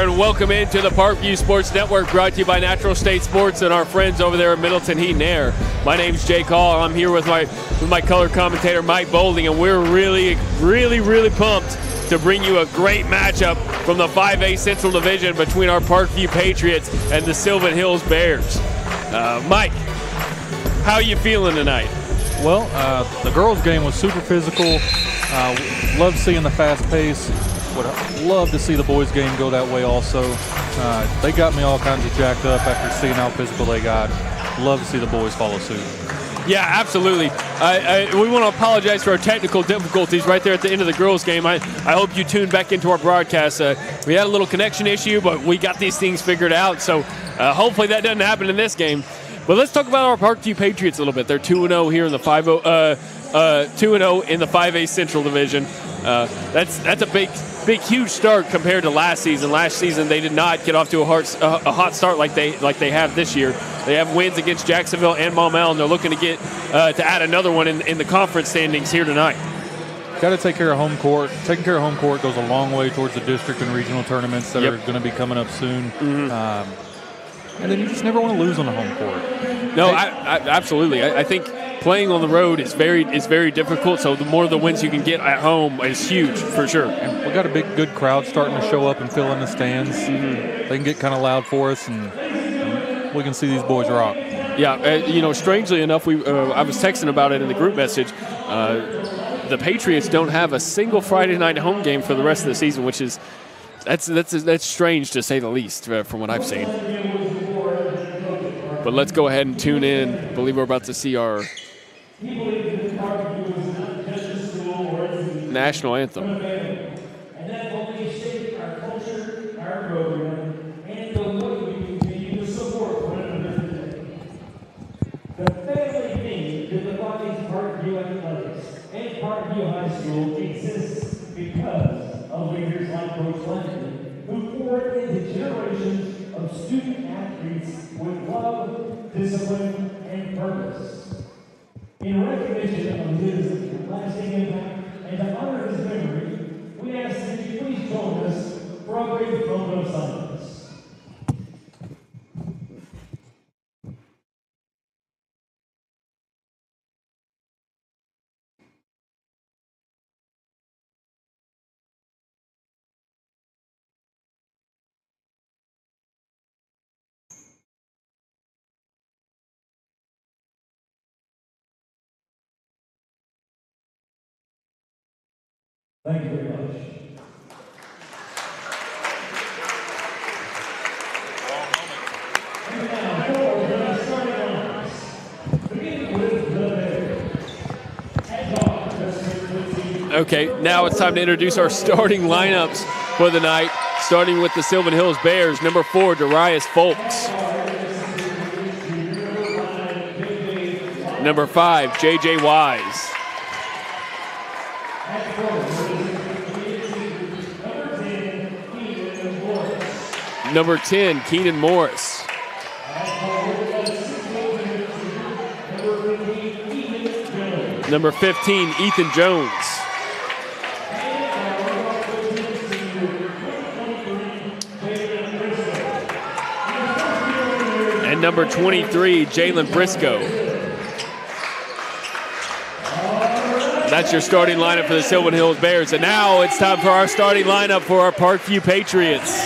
and welcome into the Parkview Sports Network, brought to you by Natural State Sports and our friends over there at Middleton Heat and Air. My name's Jay Call. I'm here with my color commentator, Mike Boulding, and we're really pumped to bring you a great matchup from the 5A Central Division between our Parkview Patriots and the Sylvan Hills Bears. Mike, how are you feeling tonight? Well, the girls' game was super physical. Love seeing the fast pace. Would love to see the boys' game go that way also. They got me all kinds of jacked up after seeing how physical they got. Love to see the boys follow suit. Yeah, absolutely. We want to apologize for our technical difficulties right there at the end of the girls' game. I hope you tuned back into our broadcast. We had a little connection issue, but we got these things figured out. So hopefully that doesn't happen in this game. But let's talk about our Parkview Patriots a little bit. They're 2-0 here in the 2-0 in the 5A Central Division. That's a big, huge start compared to last season. Last season they did not get off to a hot start like they have this year. They have wins against Jacksonville and Maumelle, and they're looking to get to add another one in the conference standings here tonight. Got to take care of home court. Taking care of home court goes a long way towards the district and regional tournaments that are going to be coming up soon. Mm-hmm. And then you just never want to lose on the home court. No, I absolutely. I think playing on the road is very difficult. So the more the wins you can get at home is huge for sure. And we got a good crowd starting to show up and fill in the stands. Mm-hmm. They can get kind of loud for us, and we can see these boys rock. Yeah, strangely enough, I was texting about it in the group message. The Patriots don't have a single Friday night home game for the rest of the season, which is that's strange to say the least from what I've seen. But let's go ahead and tune in. I believe we're about to see our national anthem. The family theme that defines Parkview athletics and Parkview High School exists because of leaders like Coach Landry, who poured into generations of student athletes with love, discipline, and purpose. In recognition of his lasting impact and to honor his memory, we ask that you please join us for a brief moment of silence. Thank you very much. And now, for the starting lineups, beginning with the Bears. Okay, now it's time to introduce our starting lineups for the night, starting with the Sylvan Hills Bears. Number 4, Darius Folks. Number 5, J.J. Wise. Number 10, Keenan Morris. Number 15, Ethan Jones. And number 23, Jalen Briscoe. That's your starting lineup for the Sylvan Hills Bears. And now it's time for our starting lineup for our Parkview Patriots.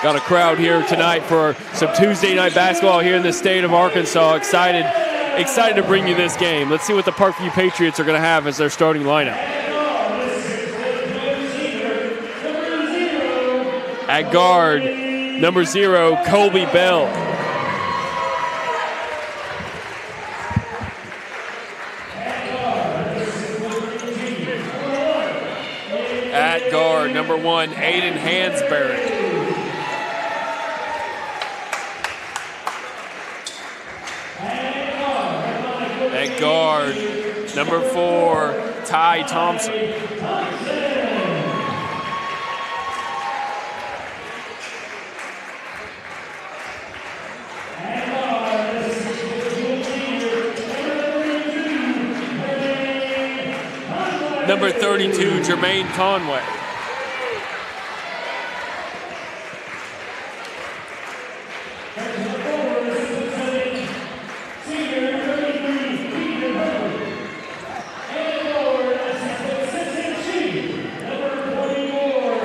Got a crowd here tonight for some Tuesday night basketball here in the state of Arkansas. Excited to bring you this game. Let's see what the Parkview Patriots are going to have as their starting lineup. At guard, number 0, Colby Bell. At guard, number 1, Aiden Hansberry. At guard, number 4, Ty Thompson. number 32, Jermaine Conway.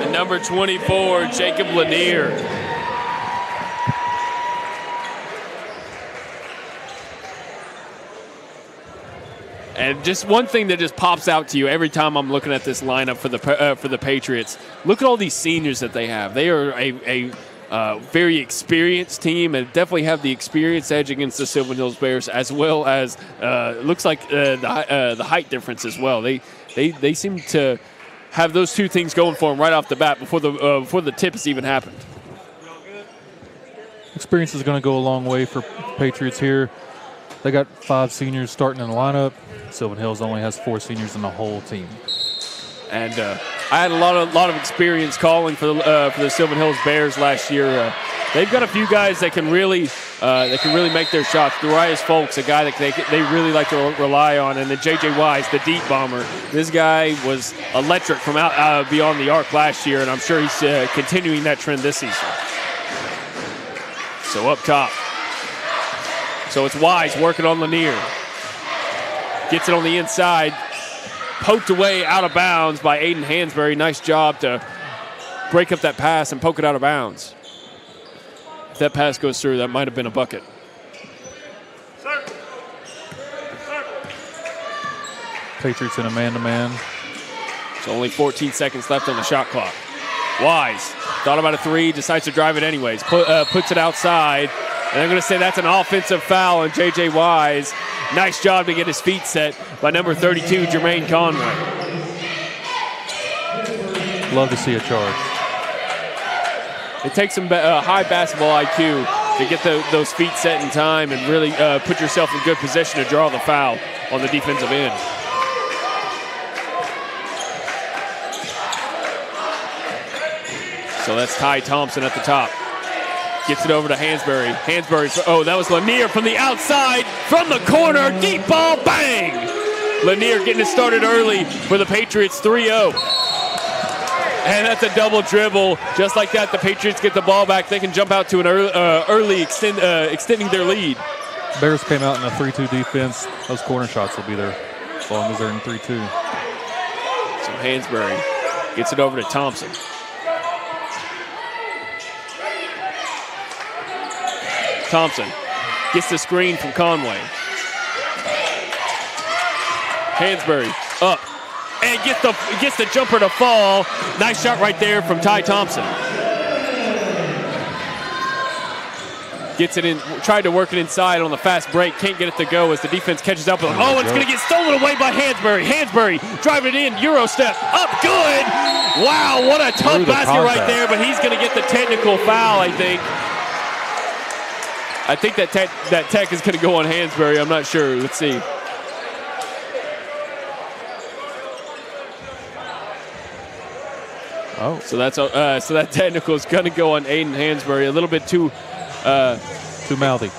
And number 24, Jacob Lanier. And just one thing that just pops out to you every time I'm looking at this lineup for the Patriots. Look at all these seniors that they have. They are a very experienced team and definitely have the experience edge against the Sylvan Hills Bears, as well as looks like the height difference as well. They seem to have those two things going for them right off the bat before the tip has even happened. Experience is going to go a long way for Patriots here. They got 5 seniors starting in the lineup. Sylvan Hills only has 4 seniors in the whole team. And I had a lot of experience calling for the Sylvan Hills Bears last year. They've got a few guys that can really make their shots. Darius Folks, a guy that they really like to rely on, and then J.J. Wise, the deep bomber. This guy was electric from out beyond the arc last year, and I'm sure he's continuing that trend this season. So up top. So it's Wise working on Lanier. Gets it on the inside. Poked away out of bounds by Aiden Hansberry. Nice job to break up that pass and poke it out of bounds. If that pass goes through, that might have been a bucket. Patriots in a man-to-man. So only 14 seconds left on the shot clock. Wise thought about a 3, decides to drive it anyways. Puts it outside. And I'm going to say that's an offensive foul on J.J. Wise. Nice job to get his feet set by number 32, Jermaine Conway. Love to see a charge. It takes some high basketball IQ to get those feet set in time and really put yourself in good position to draw the foul on the defensive end. So that's Ty Thompson at the top. Gets it over to Hansberry. That was Lanier from the outside, from the corner, deep ball, bang! Lanier getting it started early for the Patriots, 3-0. And that's a double dribble. Just like that, the Patriots get the ball back. They can jump out to an early extending their lead. Bears came out in a 3-2 defense. Those corner shots will be there as long as they're in 3-2. So Hansberry gets it over to Thompson. Thompson gets the screen from Conway. Hansberry up and gets the jumper to fall. Nice shot right there from Ty Thompson. Gets it in, tried to work it inside on the fast break. Can't get it to go as the defense catches up. Oh, it's going to get stolen away by Hansberry. Hansberry driving it in, Euro step, up, good. Wow, what a tough basket right there, but he's going to get the technical foul, I think. I think that tech is going to go on Hansberry. I'm not sure. Let's see. Oh, so that technical is going to go on Aiden Hansberry. A little bit too mouthy.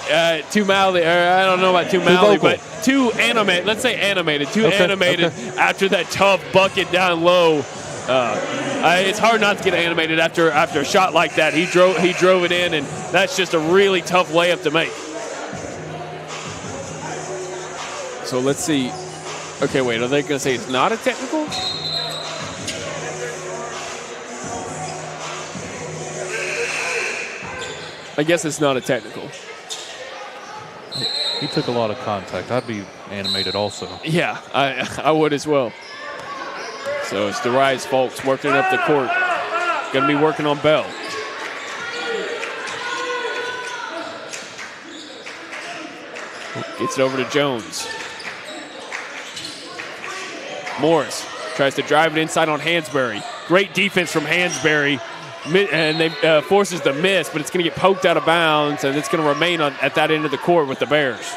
Too mouthy. I don't know about too mouthy, but too animated. Let's say animated. Animated after that tough bucket down low. It's hard not to get animated after a shot like that. He drove it in, and that's just a really tough layup to make. So let's see. Okay, wait. Are they going to say it's not a technical? I guess it's not a technical. He took a lot of contact. I'd be animated also. Yeah, I would as well. So it's Darius Folks working up the court. Going to be working on Bell. Gets it over to Jones. Morris tries to drive it inside on Hansberry. Great defense from Hansberry. And they forces the miss, but it's going to get poked out of bounds, and it's going to remain at that end of the court with the Bears.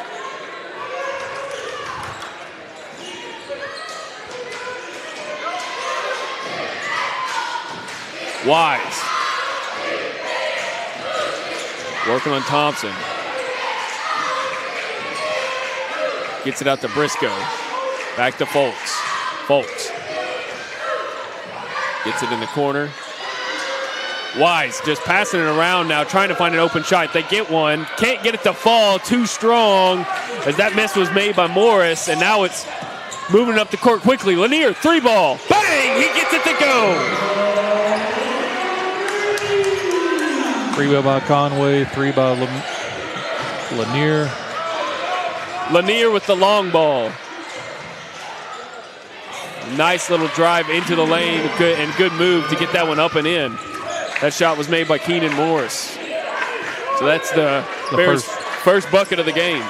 Wise. Working on Thompson. Gets it out to Briscoe. Back to Folks. Folks Gets it in the corner. Wise just passing it around now, trying to find an open shot. They get one. Can't get it to fall. Too strong as that miss was made by Morris. And now it's moving up the court quickly. Lanier, 3-ball. Bang! He gets it to go. 3 by Conway, 3 by Lanier. Lanier with the long ball. Nice little drive into the lane and good move to get that one up and in. That shot was made by Keenan Morris. So that's the Bears' first bucket of the game.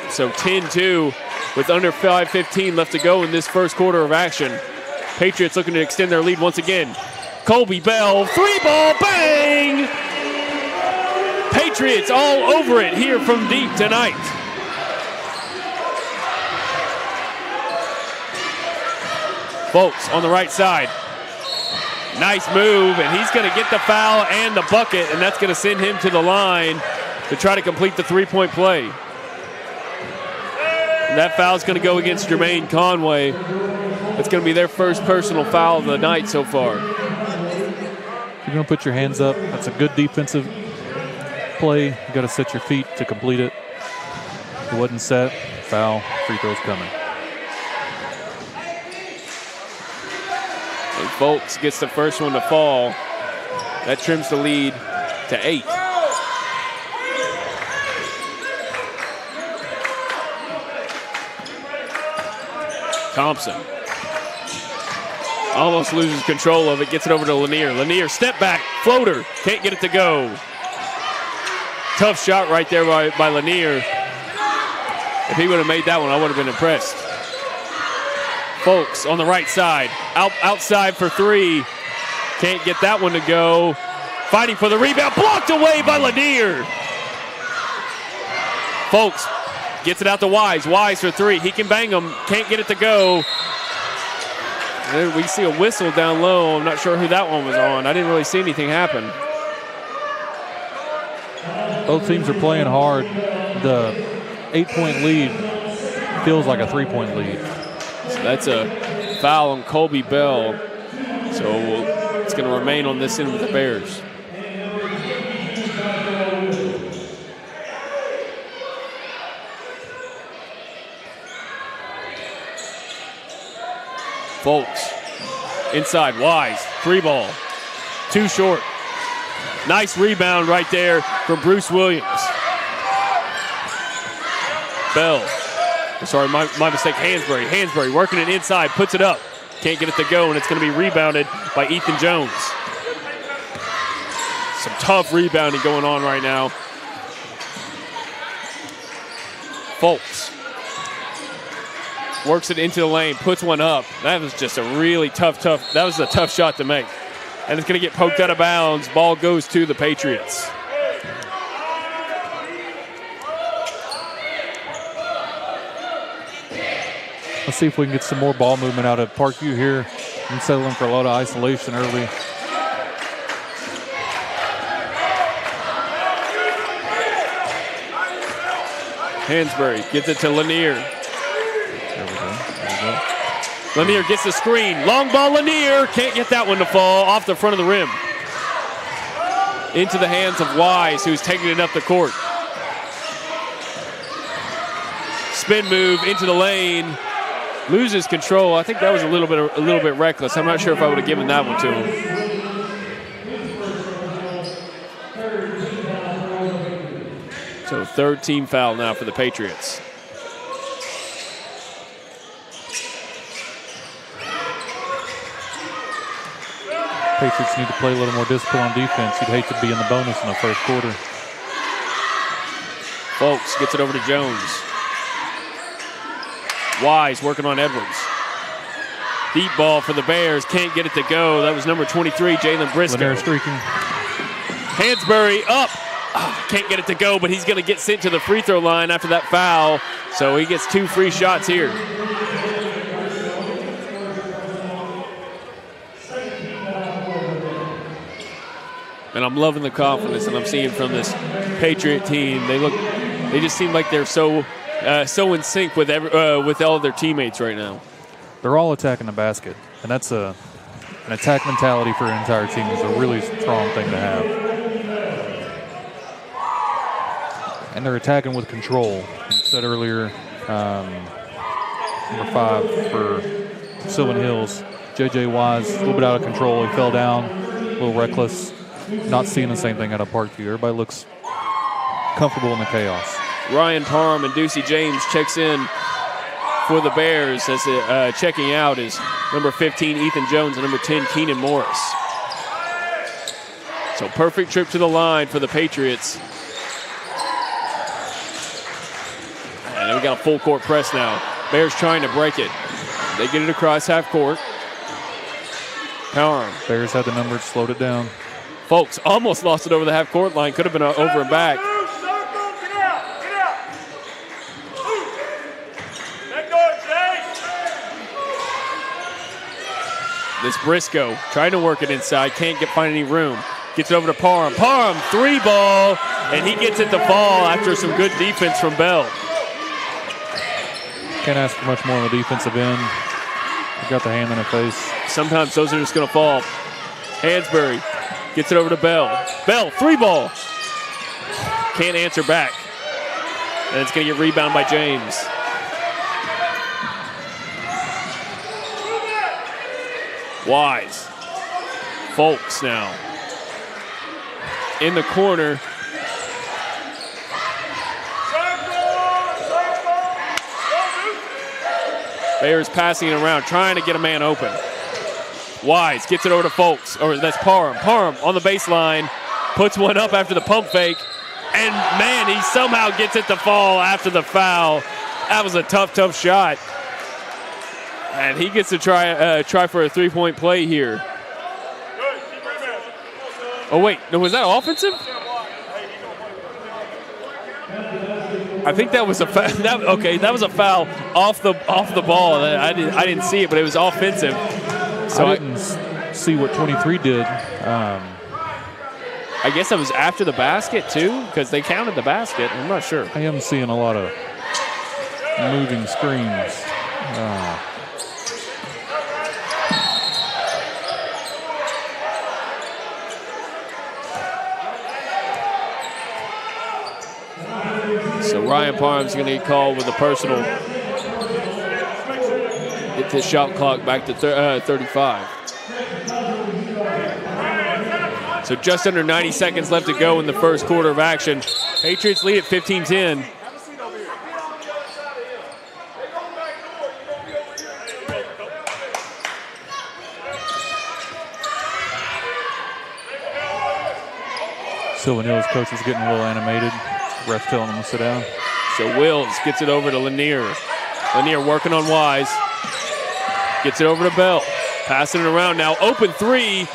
So 10-2 with under 5:15 left to go in this first quarter of action. Patriots looking to extend their lead once again. Colby Bell, 3-ball, bang! Patriots all over it here from deep tonight. Folks on the right side. Nice move, and he's going to get the foul and the bucket, and that's going to send him to the line to try to complete the three-point play. And that foul's going to go against Jermaine Conway. It's going to be their first personal foul of the night so far. If you're going to put your hands up, that's a good defensive play. You got to set your feet to complete it. If it wasn't set, foul, free throw's coming. And Folks gets the first one to fall. That trims the lead to 8. Thompson almost loses control of it, gets it over to Lanier. Lanier, step back, floater, can't get it to go. Tough shot right there by Lanier. If he would have made that one, I would have been impressed. Folks on the right side, outside for 3. Can't get that one to go. Fighting for the rebound, blocked away by Lanier. Folks gets it out to Wise. Wise for 3. He can bang them. Can't get it to go. And we see a whistle down low. I'm not sure who that one was on. I didn't really see anything happen. Both teams are playing hard. The 8-point lead feels like a 3-point lead. So that's a foul on Colby Bell. So it's going to remain on this end with the Bears. Folks, inside, Wise, 3-ball, too short. Nice rebound right there from Bruce Williams. Bell, sorry, my mistake, Hansberry. Hansberry working it inside, puts it up. Can't get it to go, and it's going to be rebounded by Ethan Jones. Some tough rebounding going on right now. Folks works it into the lane, puts one up. That was just a really tough, that was a tough shot to make. And it's going to get poked out of bounds. Ball goes to the Patriots. Let's see if we can get some more ball movement out of Parkview here. I'm settling for a lot of isolation early. Hansberry gets it to Lanier. There we go. Lanier gets the screen. Long ball, Lanier. Can't get that one to fall off the front of the rim. Into the hands of Wise, who's taking it up the court. Spin move into the lane. Loses control. I think that was a little bit reckless. I'm not sure if I would have given that one to him. So third team foul now for the Patriots. Patriots need to play a little more discipline on defense. You'd hate to be in the bonus in the first quarter. Folks gets it over to Jones. Wise working on Edwards. Deep ball for the Bears. Can't get it to go. That was number 23, Jalen Briscoe. Lanier streaking. Hansberry up. Can't get it to go, but he's going to get sent to the free throw line after that foul. So he gets 2 free shots here. And I'm loving the confidence that I'm seeing from this Patriot team. They just seem like they're so in sync with all of their teammates right now. they're all attacking the basket, and that's an attack mentality for an entire team is a really strong thing to have. And they're attacking with control. You said earlier, number 5 for Sylvan Hills, J.J. Wise, a little bit out of control. He fell down, a little reckless. Not seeing the same thing out of Parkview. Everybody looks comfortable in the chaos. Ryan Parham and Ducey James checks in for the Bears as checking out is number 15, Ethan Jones, and number 10, Keenan Morris. So perfect trip to the line for the Patriots. And we got a full court press now. Bears trying to break it. They get it across half court. Parham. Bears had the number, slowed it down. Folks almost lost it over the half court line. Could have been over and back. This Briscoe trying to work it inside. Can't find any room. Gets it over to Parham. Parham, 3-ball, and he gets it to fall after some good defense from Bell. Can't ask for much more on the defensive end. He got the hand in the face. Sometimes those are just going to fall. Hansberry gets it over to Bell. Bell, 3-ball. Can't answer back. And it's going to get rebounded by James. Wise. Folks now. In the corner. Bears passing it around, trying to get a man open. Wise gets it over to Folks, or that's Parham. Parham on the baseline, puts one up after the pump fake, and man, he somehow gets it to fall after the foul. That was a tough shot. And he gets to try for a three-point play here. Oh wait, no, was that offensive? I think that was a foul. That was a foul off the ball. I didn't see it, but it was offensive. So I didn't see what 23 did. I guess it was after the basket too, because they counted the basket. I'm not sure. I am seeing a lot of moving screens. So Ryan Parham's going to get called with a personal. Get the shot clock back to 35. So just under 90 seconds left to go in the first quarter of action. Patriots lead at 15-10. Sylvan Hills coach is getting a little animated. Ref telling him to sit down. So Wills gets it over to Lanier. Lanier working on Wise. Gets it over to Bell. Passing it around now. Open three.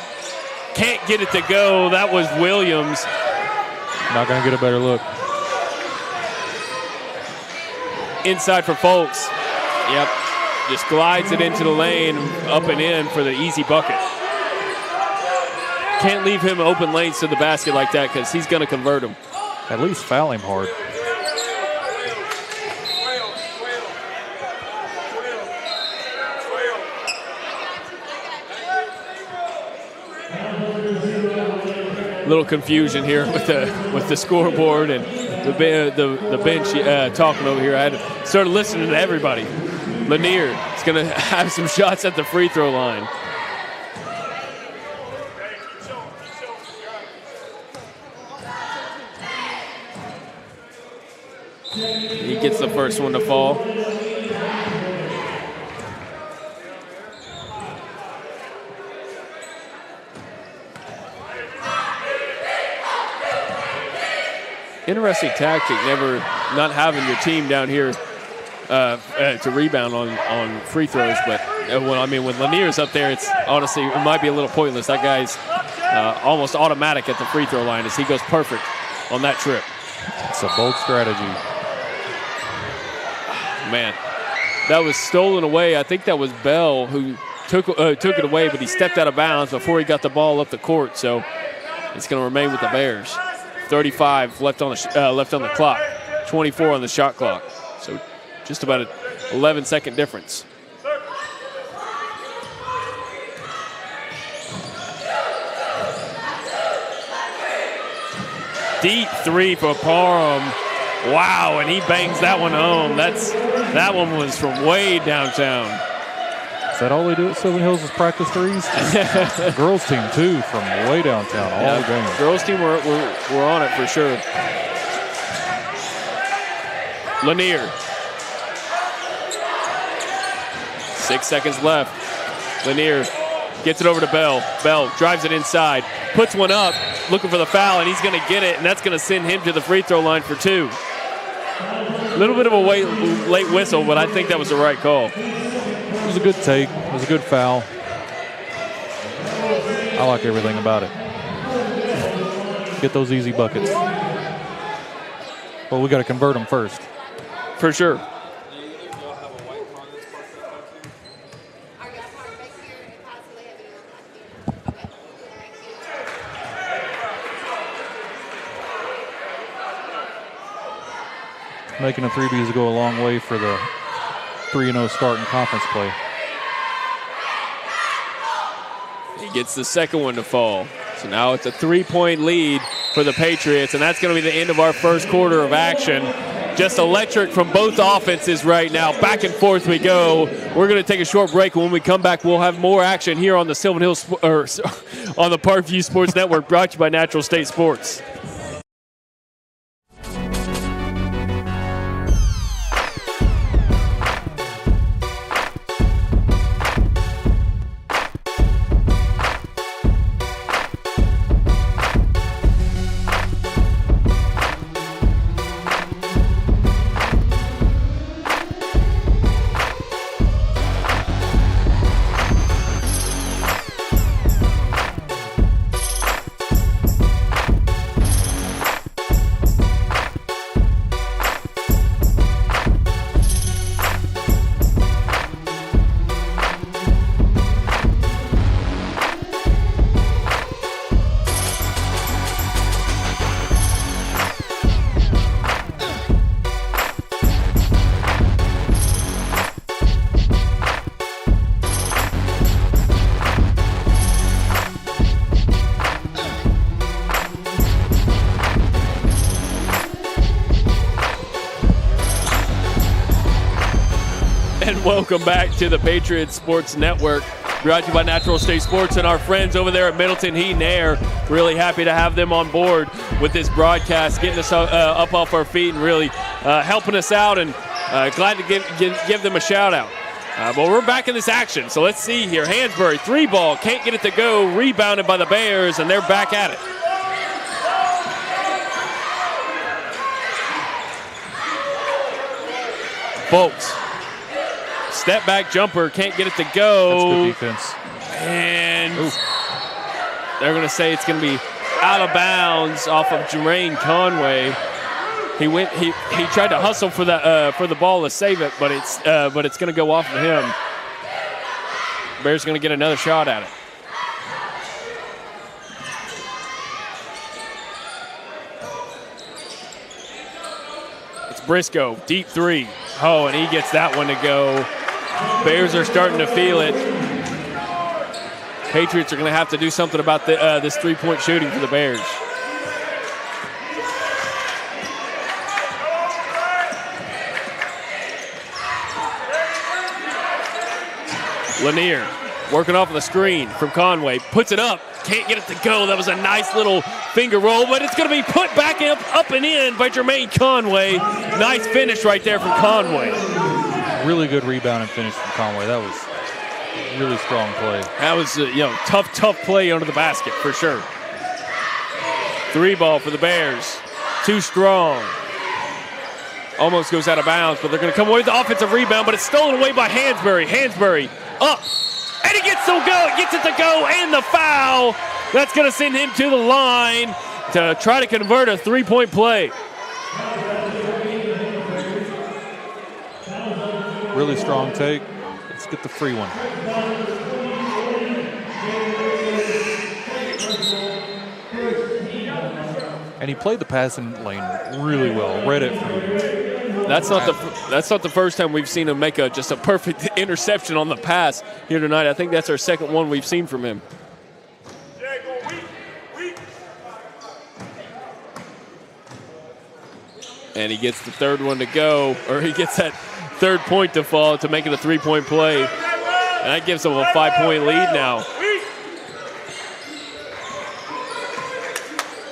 Can't get it to go. That was Williams. Not going to get a better look. Inside for Folks. Yep. Just glides it into the lane, up and in for the easy bucket. Can't leave him open lanes to the basket like that because he's going to convert them. At least foul him hard. Little confusion here with the scoreboard and the bench talking over here. I had to start listening to everybody. Lanier is going to have some shots at the free throw line. He gets the first one to fall. Interesting tactic, never not having your team down here to rebound on free throws. But when Lanier's up there, it's honestly it might be a little pointless. That guy's almost automatic at the free throw line as he goes perfect on that trip. It's a bold strategy. Man, that was stolen away. I think that was Bell who took it away, but he stepped out of bounds before he got the ball up the court. So it's going to remain with the Bears. 35 left on the clock, 24 on the shot clock. So just about an 11-second difference. Deep three for Parham. Wow, and he bangs that one home. That one was from way downtown. Is that all they do at Sylvan Hills is practice threes? Girls team, too, from way downtown all game. Girls team were on it for sure. Lanier. 6 seconds left. Lanier gets it over to Bell. Bell drives it inside, puts one up, looking for the foul, and he's going to get it, and that's going to send him to the free throw line for 2. A little bit of a late whistle, but I think that was the right call. It was a good take. It was a good foul. I like everything about it. Get those easy buckets. Well, we got to convert them first. For sure. Making the 3Bs go a long way for the 3-0 start in conference play. He gets the second one to fall. So now it's a 3-point lead for the Patriots, and that's going to be the end of our first quarter of action. Just electric from both offenses right now. Back and forth we go. We're going to take a short break, and when we come back, we'll have more action here on the Sylvan Hills, or on the Parkview Sports Network, brought to you by Natural State Sports. Welcome back to the Patriots Sports Network, brought to you by Natural State Sports and our friends over there at Middleton Heat and Air. Really happy to have them on board with this broadcast, getting us up off our feet and really helping us out, and glad to give them a shout out. But we're back in this action, so let's see here. Hansberry, 3-ball, can't get it to go, rebounded by the Bears, and they're back at it. Folks. Step back jumper, can't get it to go. That's good defense. And they're going to say it's going to be out of bounds off of Jermaine Conway. He tried to hustle for the ball to save it, but it's going to go off of him. Bears going to get another shot at it. It's Briscoe, deep three. Oh, and he gets that one to go. Bears are starting to feel it. Patriots are going to have to do something about this three-point shooting for the Bears. Lanier working off of the screen from Conway. Puts it up. Can't get it to go. That was a nice little finger roll, but it's going to be put back up and in by Jermaine Conway. Nice finish right there from Conway. Really good rebound and finish from Conway. That was really strong play. That was tough play under the basket for sure. 3-ball for the Bears. Too strong. Almost goes out of bounds, but they're going to come away with the offensive rebound, but it's stolen away by Hansberry. Hansberry up, and he gets it to go, and the foul. That's going to send him to the line to try to convert a 3-point play. Really strong take. Let's get the free one. And he played the passing lane really well. Read it. That's not the first time we've seen him make just a perfect interception on the pass here tonight. I think that's our second one we've seen from him. And he gets the third one to go, or he gets that third point to fall to make it a 3-point play. And that gives them a 5-point lead now.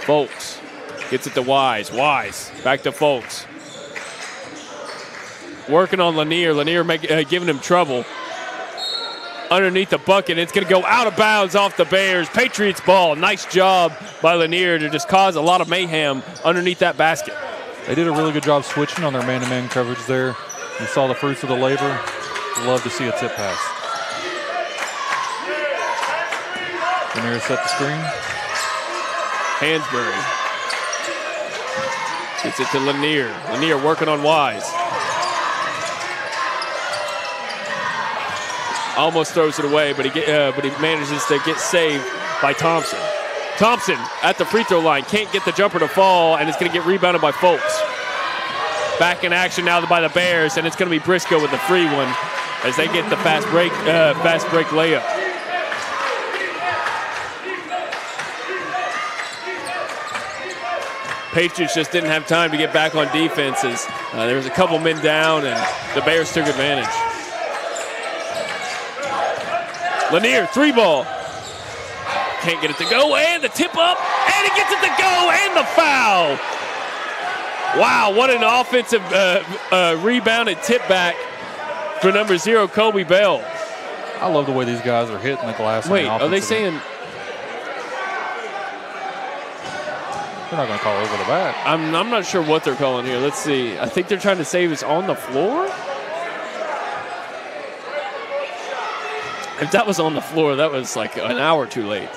Folks gets it to Wise. Wise back to Folks. Working on Lanier. Lanier giving him trouble. Underneath the bucket, it's going to go out of bounds off the Bears. Patriots ball. Nice job by Lanier to just cause a lot of mayhem underneath that basket. They did a really good job switching on their man-to-man coverage there. You saw the fruits of the labor. Love to see a tip pass. Lanier set the screen. Hansberry gets it to Lanier. Lanier working on Wise. Almost throws it away, but he manages to get saved by Thompson. Thompson at the free throw line can't get the jumper to fall, and it's going to get rebounded by Folks. Back in action now by the Bears, and it's going to be Briscoe with the free one as they get the fast break layup. Patriots just didn't have time to get back on defenses. There was a couple men down, and the Bears took advantage. Lanier, 3-ball. Can't get it to go, and the tip up, and he gets it to go, and the foul. Wow, what an offensive rebound and tip back for number 0, Kobe Bell. I love the way these guys are hitting the glass. Wait, are they saying? They're not going to call over the bat. I'm not sure what they're calling here. Let's see. I think they're trying to say it's on the floor. If that was on the floor, that was like an hour too late.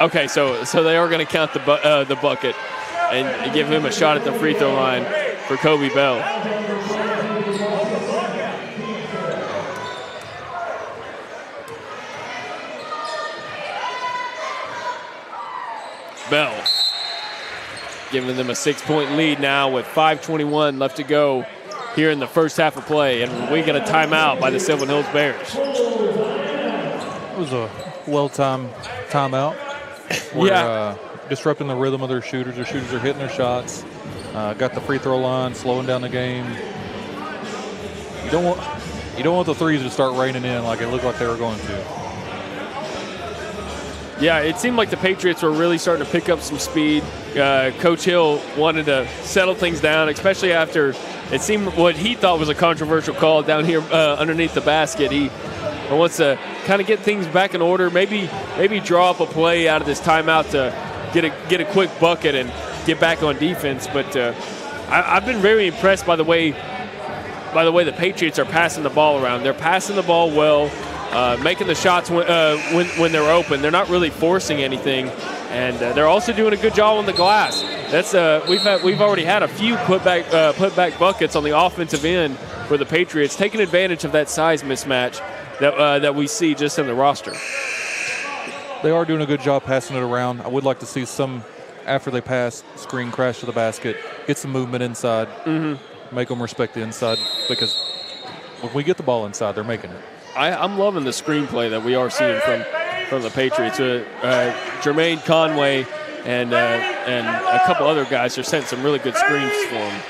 Okay, so they are going to count the bucket and give him a shot at the free throw line for Kobe Bell. Bell giving them a 6-point lead now with 5:21 left to go here in the first half of play, and we get a timeout by the Sylvan Hills Bears. It was a well-timed timeout. We're disrupting the rhythm of their shooters. Their shooters are hitting their shots. Got the free throw line, slowing down the game. You don't want the threes to start raining in like it looked like they were going to. Yeah, it seemed like the Patriots were really starting to pick up some speed. Coach Hill wanted to settle things down, especially after it seemed what he thought was a controversial call down here underneath the basket. He wants to kind of get things back in order, maybe draw up a play out of this timeout to get a quick bucket and get back on defense. But I've been very impressed by the way the Patriots are passing the ball around. They're passing the ball well. Making the shots when they're open. They're not really forcing anything, and they're also doing a good job on the glass. That's we've already had a few putback buckets on the offensive end for the Patriots, taking advantage of that size mismatch that we see just in the roster. They are doing a good job passing it around. I would like to see some, after they pass, screen crash to the basket, get some movement inside, make them respect the inside, because when we get the ball inside, they're making it. I'm loving the screenplay that we are seeing from the Patriots. Jermaine Conway and a couple other guys are setting some really good screens for him.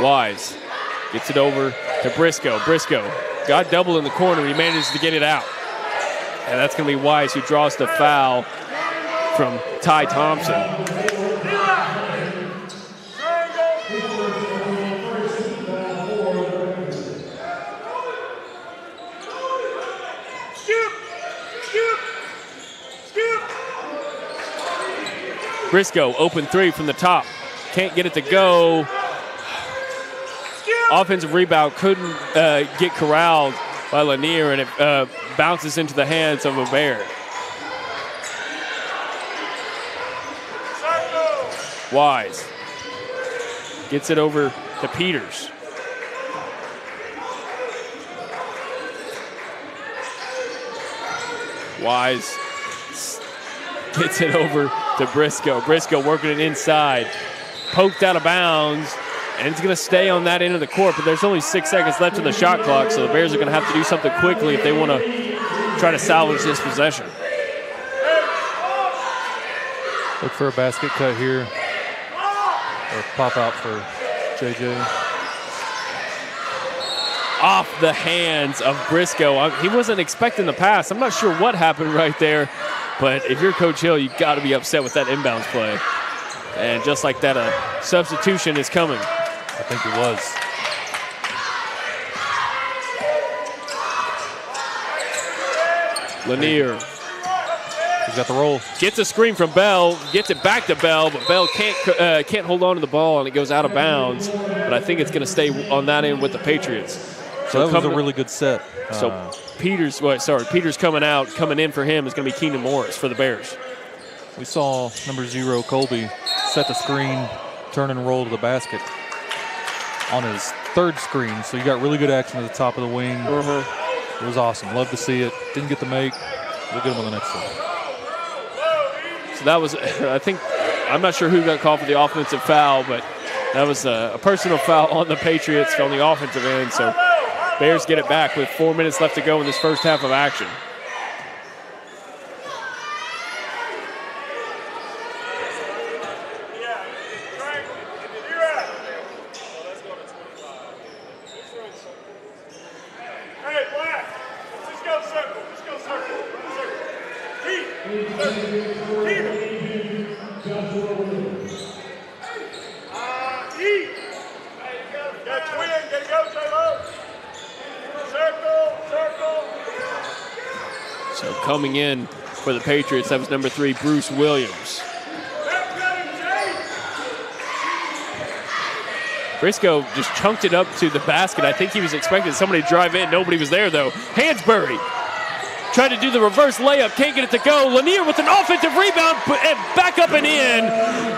Wise gets it over to Briscoe. Briscoe got double in the corner. He manages to get it out. And that's going to be Wise who draws the foul from Ty Thompson. Briscoe, open three from the top. Can't get it to go. Offensive rebound couldn't get corralled by Lanier, and it bounces into the hands of a Bear. Wise gets it over to Peters. Wise gets it over to Briscoe. Briscoe working it inside. Poked out of bounds And it's going to stay on that end of the court, but there's only 6 seconds left in the shot clock, so the Bears are going to have to do something quickly if they want to try to salvage this possession. Look for a basket cut here, or pop out for JJ. Off the hands of Briscoe. He wasn't expecting the pass. I'm not sure what happened right there, but if you're Coach Hill, you've got to be upset with that inbounds play. And just like that, a substitution is coming. I think it was. Lanier. He's got the roll. Gets a screen from Bell, gets it back to Bell, but Bell can't hold on to the ball, and it goes out of bounds. But I think it's going to stay on that end with the Patriots. So that was a really good set. So Peters coming in for him is going to be Keenan Morris for the Bears. We saw number 0, Colby, set the screen, turn and roll to the basket on his 3rd screen. So you got really good action at the top of the wing. It was awesome. Love to see it. Didn't get the make. We'll get him on the next one. So that was, I'm not sure who got called for the offensive foul, but that was a personal foul on the Patriots on the offensive end. So Bears get it back with 4 minutes left to go in this first half of action. So coming in for the Patriots, that was number 3, Bruce Williams. Briscoe just chunked it up to the basket. I think he was expecting somebody to drive in. Nobody was there, though. Hansberry tried to do the reverse layup. Can't get it to go. Lanier with an offensive rebound and back up and in.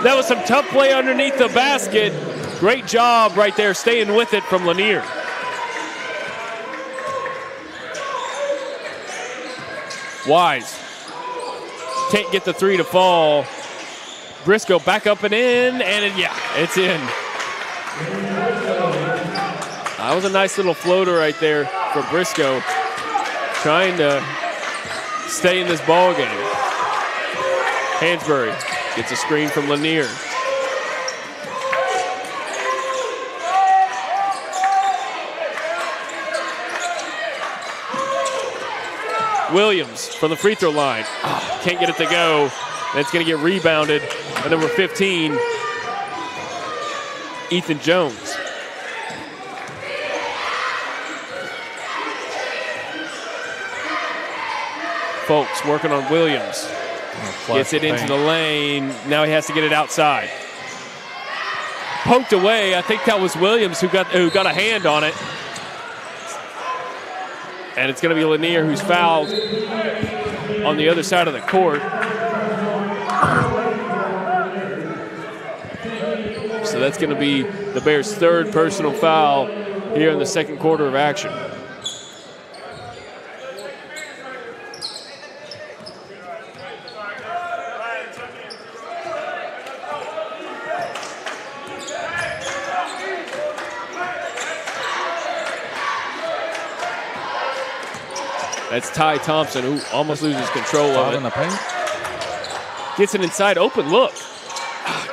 That was some tough play underneath the basket. Great job right there staying with it from Lanier. Wise can't get the 3 to fall. Briscoe back up and in, and it's in. That was a nice little floater right there for Briscoe, trying to stay in this ball game. Hansberry gets a screen from Lanier. Williams from the free throw line. Can't get it to go. That's going to get rebounded by number 15, Ethan Jones. Folks working on Williams. Gets it into the lane. Now he has to get it outside. Poked away. I think that was Williams who got a hand on it. And it's going to be Lanier who's fouled on the other side of the court. So that's going to be the Bears' 3rd personal foul here in the second quarter of action. That's Ty Thompson, who almost loses control of it. In the paint. Gets it inside, open look.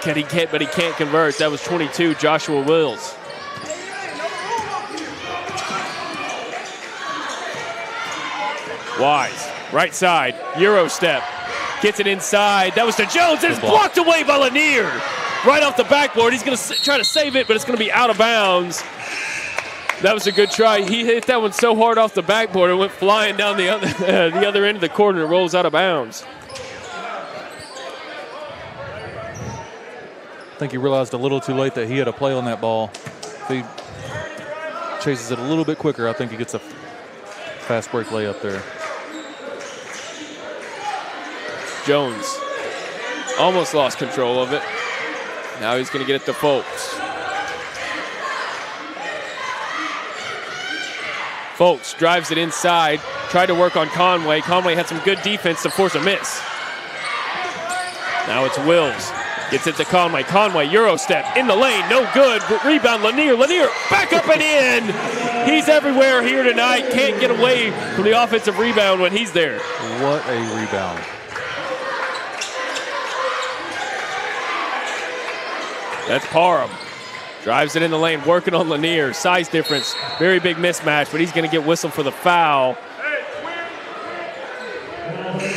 But he can't convert. That was 22, Joshua Wills. Wise, right side, Euro step. Gets it inside. That was to Jones, and it's blocked away by Lanier. Right off the backboard. He's going to try to save it, but it's going to be out of bounds. That was a good try. He hit that one so hard off the backboard it went flying down the other end of the court and it rolls out of bounds. I think he realized a little too late that he had a play on that ball. If he chases it a little bit quicker, I think he gets a fast break layup there. Jones almost lost control of it. Now he's going to get it to Folks. Folks drives it inside, tried to work on Conway. Conway had some good defense to force a miss. Now it's Wills. Gets it to Conway. Conway, Euro step in the lane, no good. Rebound, Lanier. Lanier back up and in. He's everywhere here tonight. Can't get away from the offensive rebound when he's there. What a rebound. That's Parham. Drives it in the lane, working on Lanier. Size difference, very big mismatch, but he's going to get whistled for the foul.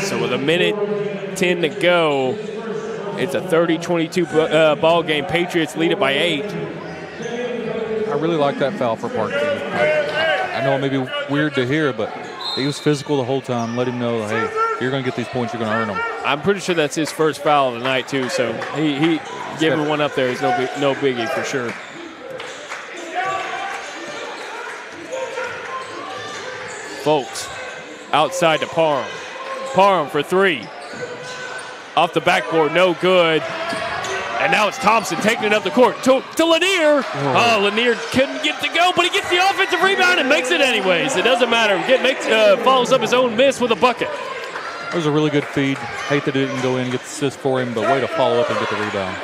So with 1:10 to go, it's a 30-22 ball game. Patriots lead it by 8. I really like that foul for Parkview. I know it may be weird to hear, but he was physical the whole time. Let him know, hey, you're going to get these points, you're going to earn them. I'm pretty sure that's his first foul of the night, too, so he giving one up there is no biggie for sure. Folks, outside to Parham. Parham for 3. Off the backboard, no good. And now it's Thompson taking it up the court to Lanier. Oh, Lanier couldn't get to go, but he gets the offensive rebound and makes it anyways. It doesn't matter. Follows up his own miss with a bucket. It was a really good feed. Hate that it didn't go in and get the assist for him, but way to follow up and get the rebound.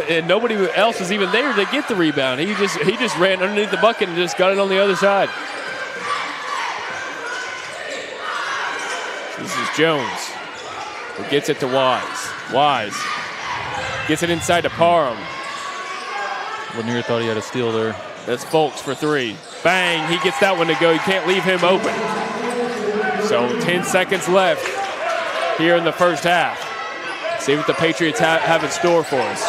And nobody else was even there to get the rebound. He just ran underneath the bucket and just got it on the other side. This is Jones, who gets it to Wise. Wise gets it inside to Parham. Lanier thought he had a steal there. That's Folks for 3. Bang, he gets that one to go. You can't leave him open. So 10 seconds left here in the first half. See what the Patriots have in store for us.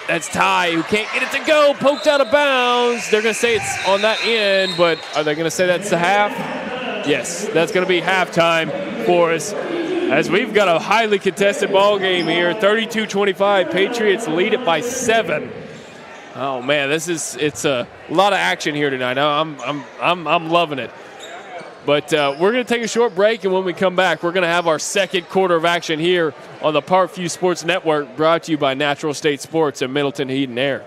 That's Ty, who can't get it to go. Poked out of bounds. They're going to say it's on that end, but are they going to say that's the half? Yes, that's going to be halftime for us, as we've got a highly contested ball game here. 32-25. Patriots lead it by 7. Oh man, it's a lot of action here tonight. I'm loving it. But we're going to take a short break, and when we come back, we're going to have our second quarter of action here on the Parkview Sports Network, brought to you by Natural State Sports and Middleton Heat and Air.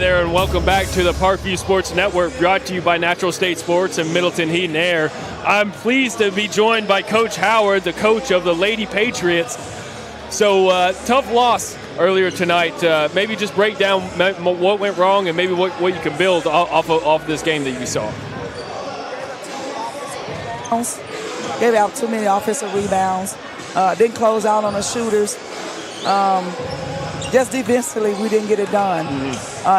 there, and welcome back to the Parkview Sports Network, brought to you by Natural State Sports and Middleton Heat and Air. I'm pleased to be joined by Coach Howard, the coach of the Lady Patriots. So, tough loss earlier tonight. Maybe just break down what went wrong and maybe what you can build off this game that you saw. Gave out too many offensive rebounds. Didn't close out on the shooters. Just defensively, we didn't get it done.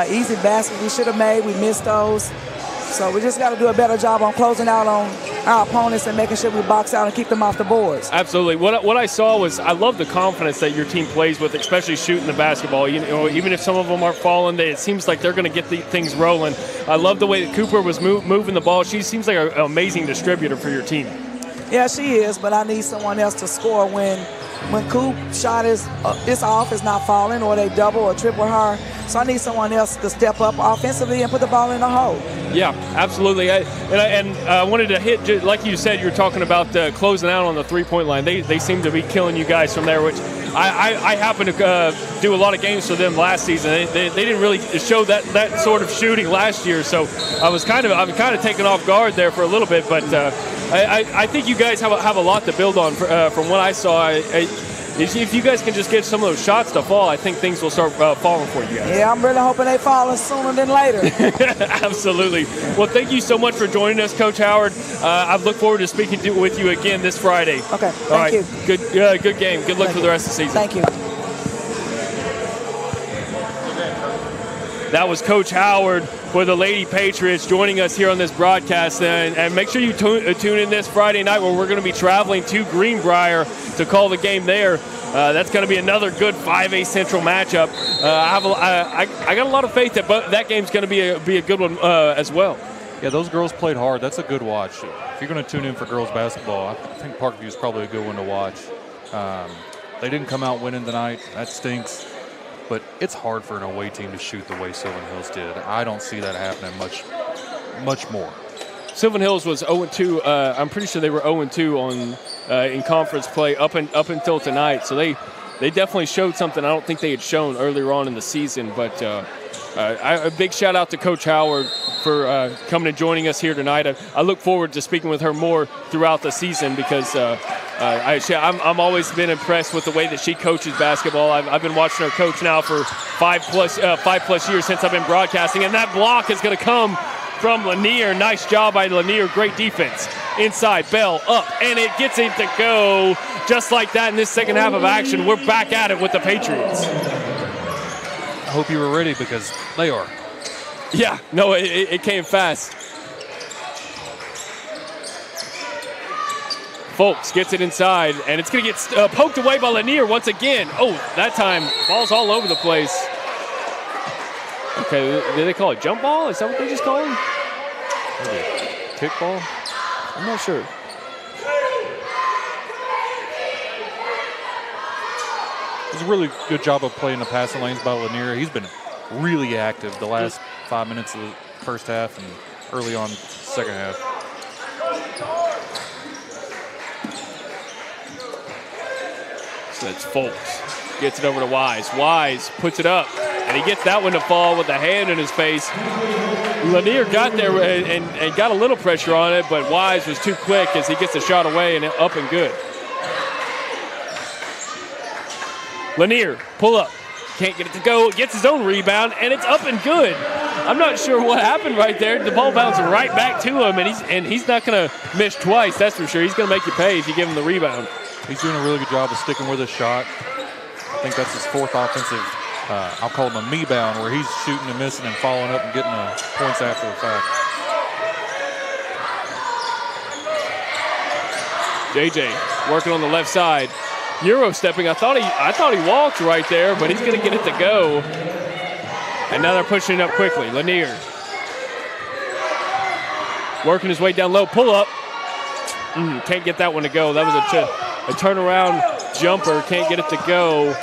Easy baskets we should have made. We missed those. So we just got to do a better job on closing out on our opponents and making sure we box out and keep them off the boards. Absolutely. What I saw was I love the confidence that your team plays with, especially shooting the basketball. You know, even if some of them aren't falling, it seems like they're going to get things rolling. I love the way that Cooper was moving the ball. She seems like an amazing distributor for your team. Yeah, she is, but I need someone else to score when Coop shot is off, is not falling, or they double or triple her. So I need someone else to step up offensively and put the ball in the hole. Yeah, absolutely. I wanted to hit, like you said, you're talking about closing out on the three-point line. They seem to be killing you guys from there, which I happen to do a lot of games for them last season. They didn't really show that sort of shooting last year, so I was kind of taken off guard there for a little bit, but I think you guys have a lot to build on from what I saw. If you guys can just get some of those shots to fall, I think things will start falling for you guys. Yeah, I'm really hoping they fall sooner than later. Absolutely. Well, thank you so much for joining us, Coach Howard. I look forward to speaking with you again this Friday. Okay, thank you. Good game. Good luck for the rest of the season. Thank you. That was Coach Howard for the Lady Patriots joining us here on this broadcast. And make sure you tune in this Friday night where we're going to be traveling to Greenbrier to call the game there. That's going to be another good 5A Central matchup. I got a lot of faith that that game's going to be a good one as well. Yeah, those girls played hard. That's a good watch. If you're going to tune in for girls basketball, I think Parkview is probably a good one to watch. They didn't come out winning tonight. That stinks. But it's hard for an away team to shoot the way Sylvan Hills did. I don't see that happening much more. Sylvan Hills was 0-2. I'm pretty sure they were 0-2 in conference play up until tonight. So they definitely showed something I don't think they had shown earlier on in the season. But a big shout out to Coach Howard for coming and joining us here tonight. I look forward to speaking with her more throughout the season because I'm always been impressed with the way that she coaches basketball. I've been watching her coach now for 5+ years since I've been broadcasting, and that block is going to come from Lanier. Nice job by Lanier. Great defense. Inside, Bell up, and it gets him to go just like that in this second half of action. We're back at it with the Patriots. I hope you were ready because they are. Yeah, no, it came fast. Folks gets it inside, and it's going to get poked away by Lanier once again. Oh, that time, ball's all over the place. Okay, did they call it jump ball? Is that what they just called it? Kick ball? I'm not sure. It was a really good job of playing the passing lanes by Lanier. He's been really active the last 5 minutes of the first half and early on second half. So that's Folks. Gets it over to Wise. Wise puts it up, and he gets that one to fall with a hand in his face. Lanier got there and got a little pressure on it, but Wise was too quick as he gets the shot away and up and good. Lanier, pull up. Can't get it to go. Gets his own rebound, and it's up and good. I'm not sure what happened right there. The ball bounced right back to him, and he's not going to miss twice, that's for sure. He's going to make you pay if you give him the rebound. He's doing a really good job of sticking with his shot. I think that's his fourth offensive, I'll call him a me-bound, where he's shooting and missing and following up and getting the points after the fact. JJ working on the left side. Euro stepping. I thought he walked right there, but he's going to get it to go. And now they're pushing it up quickly. Lanier working his way down low. Pull up. Can't get that one to go. That was a turnaround jumper. Can't get it to go.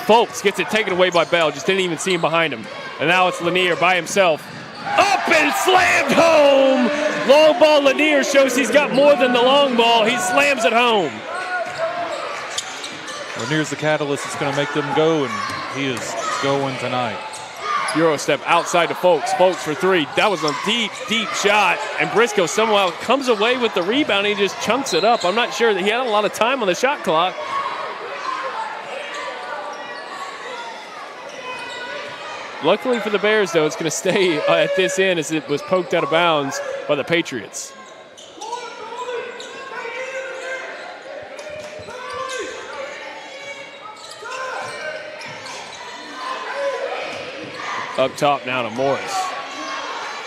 Folks gets it taken away by Bell. Just didn't even see him behind him. And now it's Lanier by himself. Up and slammed home. Long ball. Lanier shows he's got more than the long ball. He slams it home. Lanier's the catalyst that's going to make them go, and he is going tonight. Euro step outside to Folks. Folks for three. That was a deep, deep shot. And Briscoe somehow comes away with the rebound. He just chunks it up. I'm not sure that he had a lot of time on the shot clock. Luckily for the Bears, though, it's going to stay at this end as it was poked out of bounds by the Patriots. Up top now to Morris.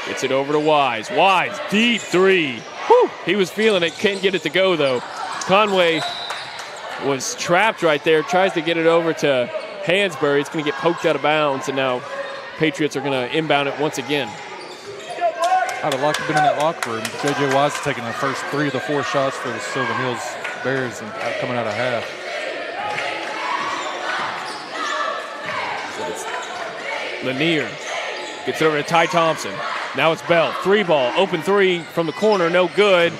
Gets it over to Wise. Wise, deep three. Whew, he was feeling it, can't get it to go, though. Conway was trapped right there, tries to get it over to Hansberry. It's going to get poked out of bounds, and now Patriots are going to inbound it once again. I'd have liked to have been in that locker room. J.J. Wise is taking the first 3 of the 4 shots for the Sylvan Hills Bears and coming out of half. Lanier gets it over to Ty Thompson. Now it's Bell. 3-ball. Open 3 from the corner. No good.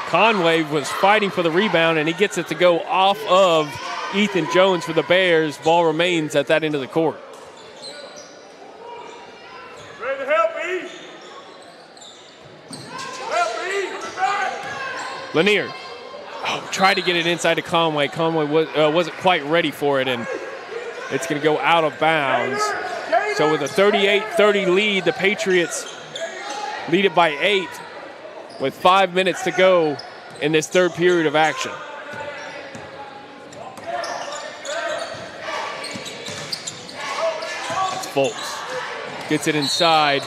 Conway was fighting for the rebound, and he gets it to go off of Ethan Jones for the Bears. Ball remains at that end of the court. Ready to help me? Lanier tried to get it inside to Conway. Conway wasn't quite ready for it, and it's going to go out of bounds. So with a 38-30 lead, the Patriots lead it by 8 with 5 minutes to go in this third period of action. That's Folks. Gets it inside.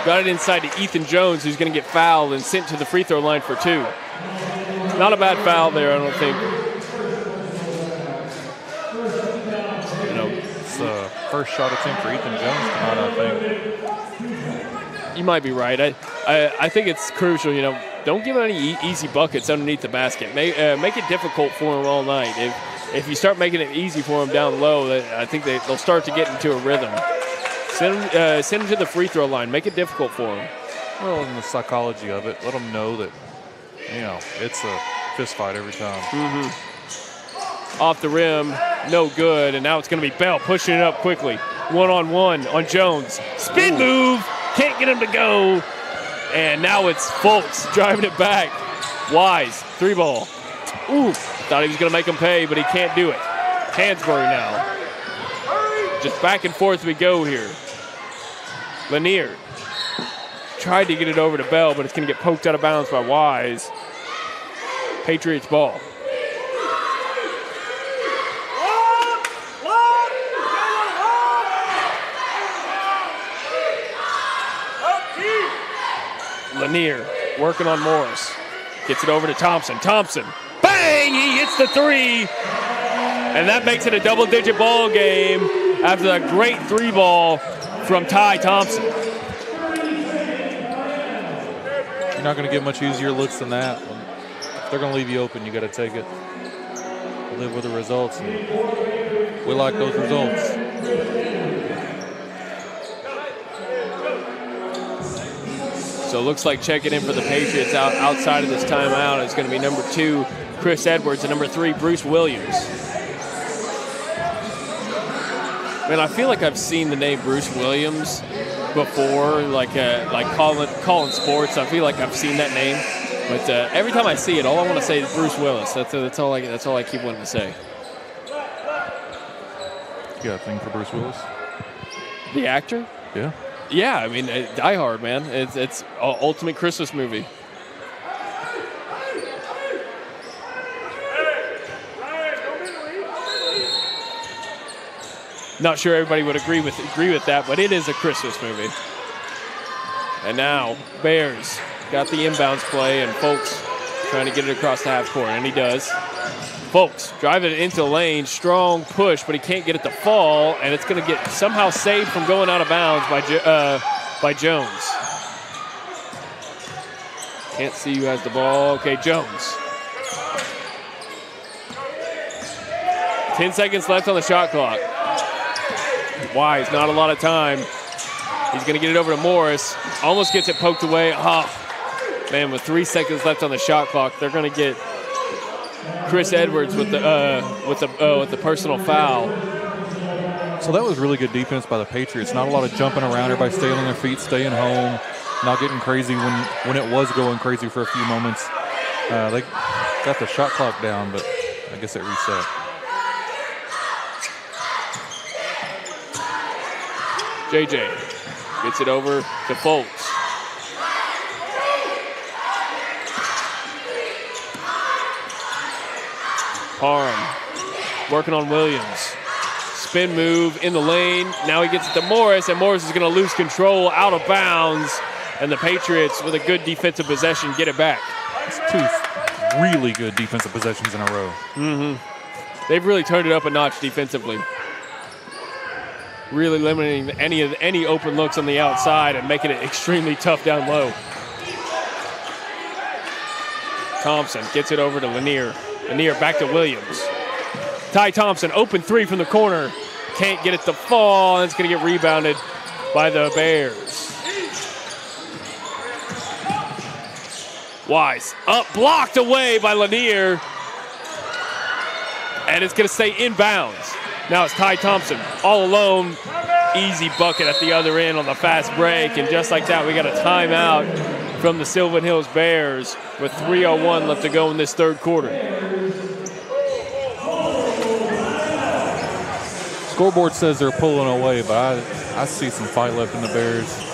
Got it inside to Ethan Jones, who's going to get fouled and sent to the free throw line for 2. Not a bad foul there, I don't think. It's the first shot attempt for Ethan Jones tonight, I think. You might be right. I think it's crucial, don't give any easy buckets underneath the basket. Make it difficult for him all night. If you start making it easy for him down low, I think they'll start to get into a rhythm. Send him to the free throw line. Make it difficult for him. Well, in the psychology of it, let them know that, it's a fist fight every time. Mm-hmm. Off the rim, no good, and now it's going to be Bell pushing it up quickly. One-on-one on Jones. Spin move, can't get him to go. And now it's Folks driving it back. Wise, 3-ball. Ooh, thought he was going to make him pay, but he can't do it. Hansberry now. Just back and forth we go here. Lanier tried to get it over to Bell, but it's going to get poked out of bounds by Wise. Patriots ball. Lanier working on Morris. Gets it over to Thompson. Thompson, bang! He hits the 3. And that makes it a double-digit ball game after a great 3-ball from Ty Thompson. You're not going to get much easier looks than that. If they're going to leave you open, you got to take it. Live with the results. And we like those results. So it looks like checking in for the Patriots outside of this timeout is going to be number 2, Chris Edwards, and number 3, Bruce Williams. Man, I feel like I've seen the name Bruce Williams before, like calling sports. I feel like I've seen that name, but every time I see it, all I want to say is Bruce Willis. That's all I keep wanting to say. You got a thing for Bruce Willis? The actor? Yeah. Yeah, I mean, Die Hard, man. It's ultimate Christmas movie. Not sure everybody would agree with that, but it is a Christmas movie. And now Bears got the inbounds play, and Folks trying to get it across the half court, and he does. Folks driving it into the lane, strong push, but he can't get it to fall, and it's going to get somehow saved from going out of bounds by Jones. Can't see who has the ball. Okay, Jones. 10 seconds left on the shot clock. Wise, not a lot of time. He's going to get it over to Morris. Almost gets it poked away. Man, with 3 seconds left on the shot clock, they're going to get Chris Edwards with the personal foul. So that was really good defense by the Patriots. Not a lot of jumping around. Everybody staying on their feet, staying home, not getting crazy when it was going crazy for a few moments. They got the shot clock down, but I guess it reset. JJ gets it over to Foltz. Parham working on Williams. Spin move in the lane. Now he gets it to Morris, and Morris is going to lose control out of bounds. And the Patriots, with a good defensive possession, get it back. It's 2 really good defensive possessions in a row. They've really turned it up a notch defensively. Really limiting any open looks on the outside and making it extremely tough down low. Thompson gets it over to Lanier. Lanier back to Williams. Ty Thompson, open 3 from the corner. Can't get it to fall, and it's going to get rebounded by the Bears. Wise up, blocked away by Lanier. And it's going to stay inbounds. Now it's Ty Thompson all alone. Easy bucket at the other end on the fast break. And just like that, we got a timeout from the Sylvan Hills Bears with 3:01 left to go in this third quarter. Scoreboard says they're pulling away, but I see some fight left in the Bears.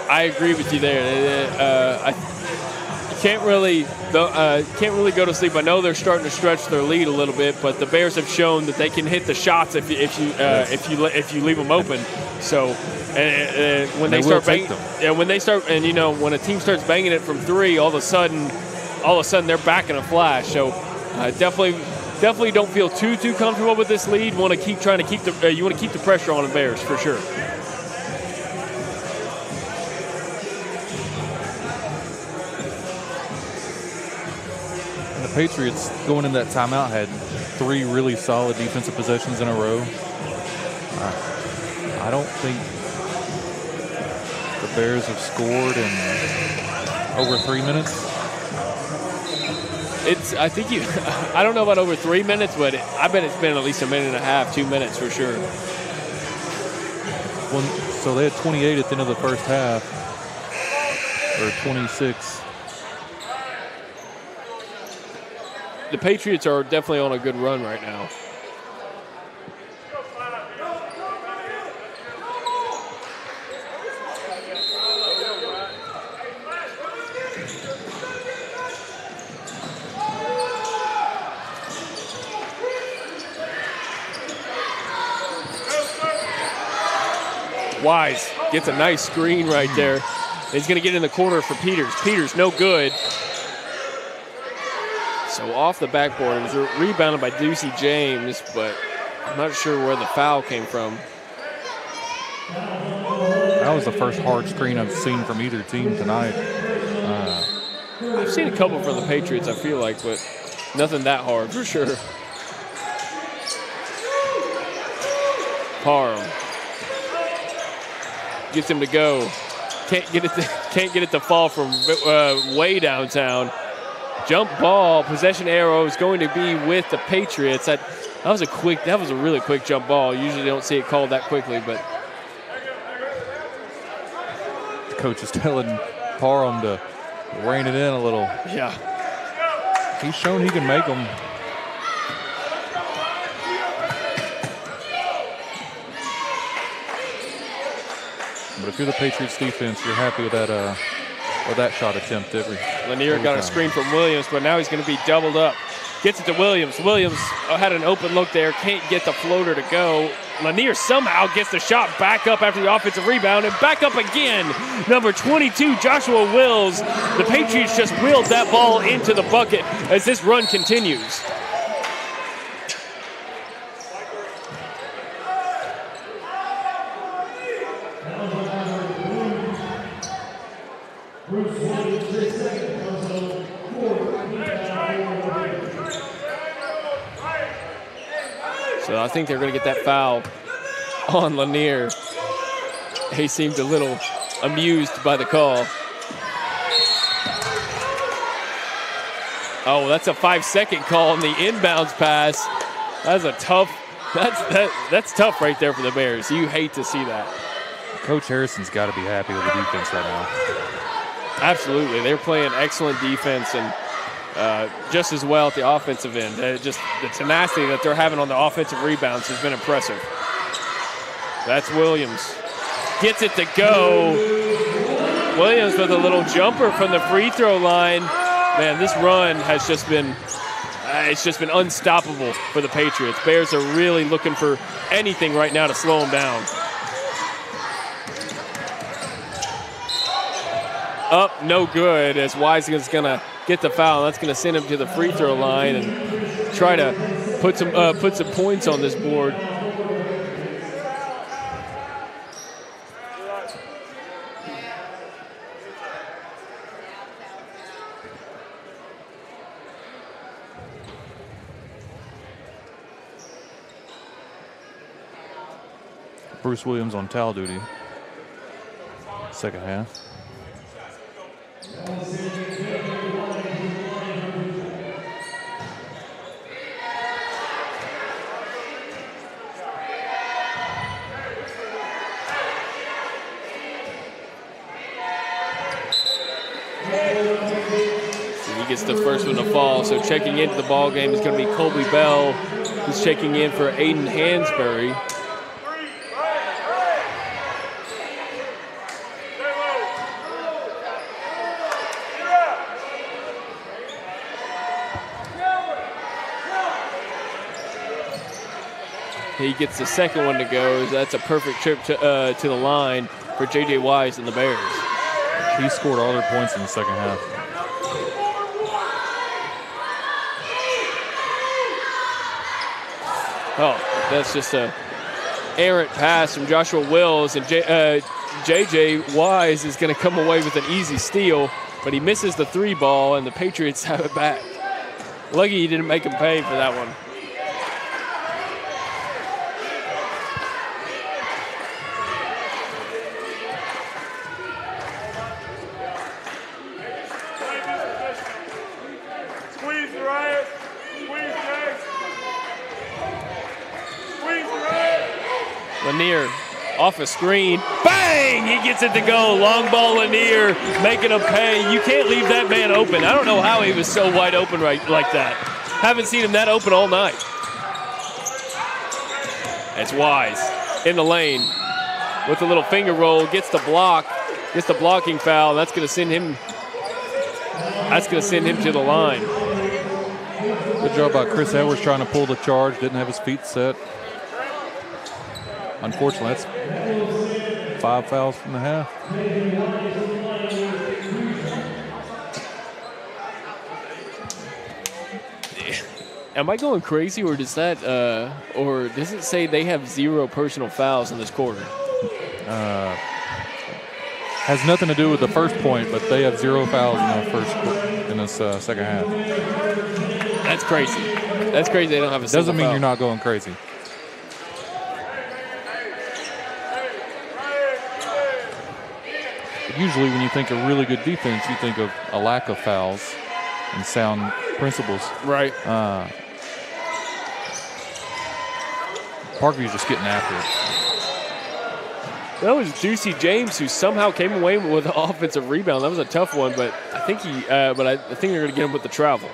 I agree with you there. You can't really go to sleep. I know they're starting to stretch their lead a little bit, but the Bears have shown that they can hit the shots if you leave them open. So when they start banging, when a team starts banging it from 3, all of a sudden they're back in a flash. So definitely don't feel too comfortable with this lead. You want to keep the pressure on the Bears for sure. Patriots going in that timeout had 3 really solid defensive possessions in a row. I don't think the Bears have scored in over 3 minutes. I don't know about over 3 minutes, but I bet it's been at least a minute and a half, 2 minutes for sure. So they had 28 at the end of the first half, or 26. The Patriots are definitely on a good run right now. Wise gets a nice screen right there. He's going to get in the corner for Peters. Peters, no good. So off the backboard, it was rebounded by Ducey James, but I'm not sure where the foul came from. That was the first hard screen I've seen from either team tonight. I've seen a couple from the Patriots, I feel like, but nothing that hard for sure. Parham gets him to go. Can't get it to fall from way downtown. Jump ball, possession arrow is going to be with the Patriots. That was a really quick jump ball. Usually don't see it called that quickly, but the coach is telling Parham to rein it in a little. Yeah. He's shown he can make them. But if you're the Patriots defense, you're happy with that shot attempt every Lanier got a screen from Williams, but now he's going to be doubled up. Gets it to Williams. Williams had an open look there. Can't get the floater to go. Lanier somehow gets the shot back up after the offensive rebound and back up again. Number 22, Joshua Wills. The Patriots just wheeled that ball into the bucket as this run continues. So I think they're going to get that foul on Lanier. He seemed a little amused by the call. Oh, that's a 5-second call on the inbounds pass. That's a tough That's tough right there for the Bears. You hate to see that. Coach Harrison's got to be happy with the defense right now. Absolutely. They're playing excellent defense and just as well at the offensive end. Just the tenacity that they're having on the offensive rebounds has been impressive. That's Williams. Gets it to go. Williams with a little jumper from the free throw line. Man, this run has just been it's just been unstoppable for the Patriots. Bears are really looking for anything right now to slow them down. Up, no good, as Wiseman's going to get the foul. That's going to send him to the free throw line and try to put some points on this board. Bruce Williams on towel duty. Second half. He gets the first one to fall, so checking into the ball game is going to be Colby Bell, who's checking in for Aiden Hansberry. He gets the second one to go. That's a perfect trip to the line for J.J. Wise and the Bears. He scored all their points in the second half. Oh, that's just a errant pass from Joshua Wills, and J.J. Wise is going to come away with an easy steal, but he misses the three ball, and the Patriots have it back. Lucky he didn't make him pay for that one. Lanier off a screen. Bang! He gets it to go. Long ball Lanier making him pay. You can't leave that man open. I don't know how he was so wide open like that. Haven't seen him that open all night. It's Wise in the lane with a little finger roll. Gets the block. Gets the blocking foul. That's going to send him. That's going to send him to the line. Good job by Chris Edwards trying to pull the charge. Didn't have his feet set. Unfortunately, that's 5 fouls from the half. Am I going crazy, or does that, or does it say they have 0 personal fouls in this quarter? Has nothing to do with the first point, but they have 0 fouls in this second half. That's crazy. That's crazy. They don't have a single Doesn't mean foul. you're not going crazy. Usually when you think of really good defense, you think of a lack of fouls and sound principles. Right. Parkview's just getting after it. That was Juicy James, who somehow came away with an offensive rebound. That was a tough one, but I think I think they're going to get him with the travel.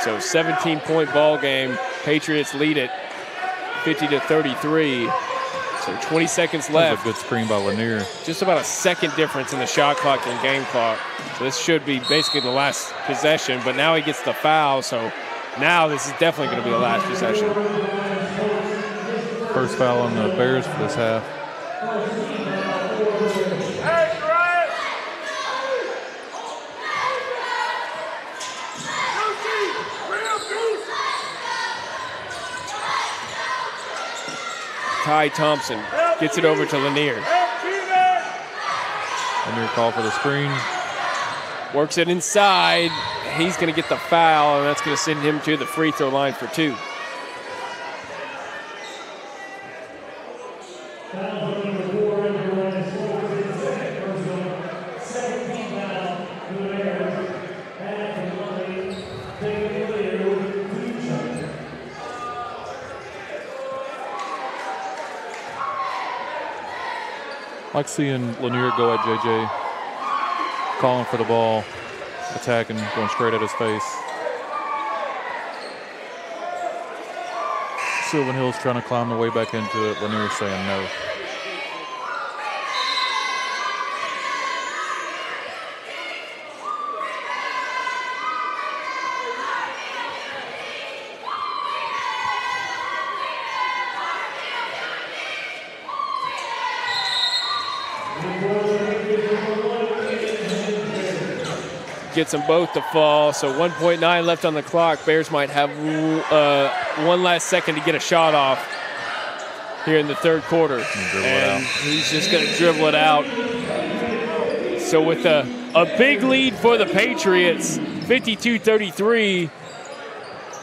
So 17-point ball game. Patriots lead it 50-33. So 20 seconds left. That was a good screen by Lanier. Just about a second difference in the shot clock and game clock. So this should be basically the last possession, but now he gets the foul, so now this is definitely going to be the last possession. First foul on the Bears for this half. Ty Thompson gets it over to Lanier. Lanier call for the screen. Works it inside. He's going to get the foul, and that's going to send him to the free throw line for 2. Like seeing Lanier go at JJ, calling for the ball, attacking, going straight at his face. Sylvan Hill's trying to climb the way back into it. Lanier saying no. Gets them both to fall, so 1.9 left on the clock. Bears might have one last second to get a shot off here in the third quarter. And he's just going to dribble it out. So with a big lead for the Patriots, 52-33,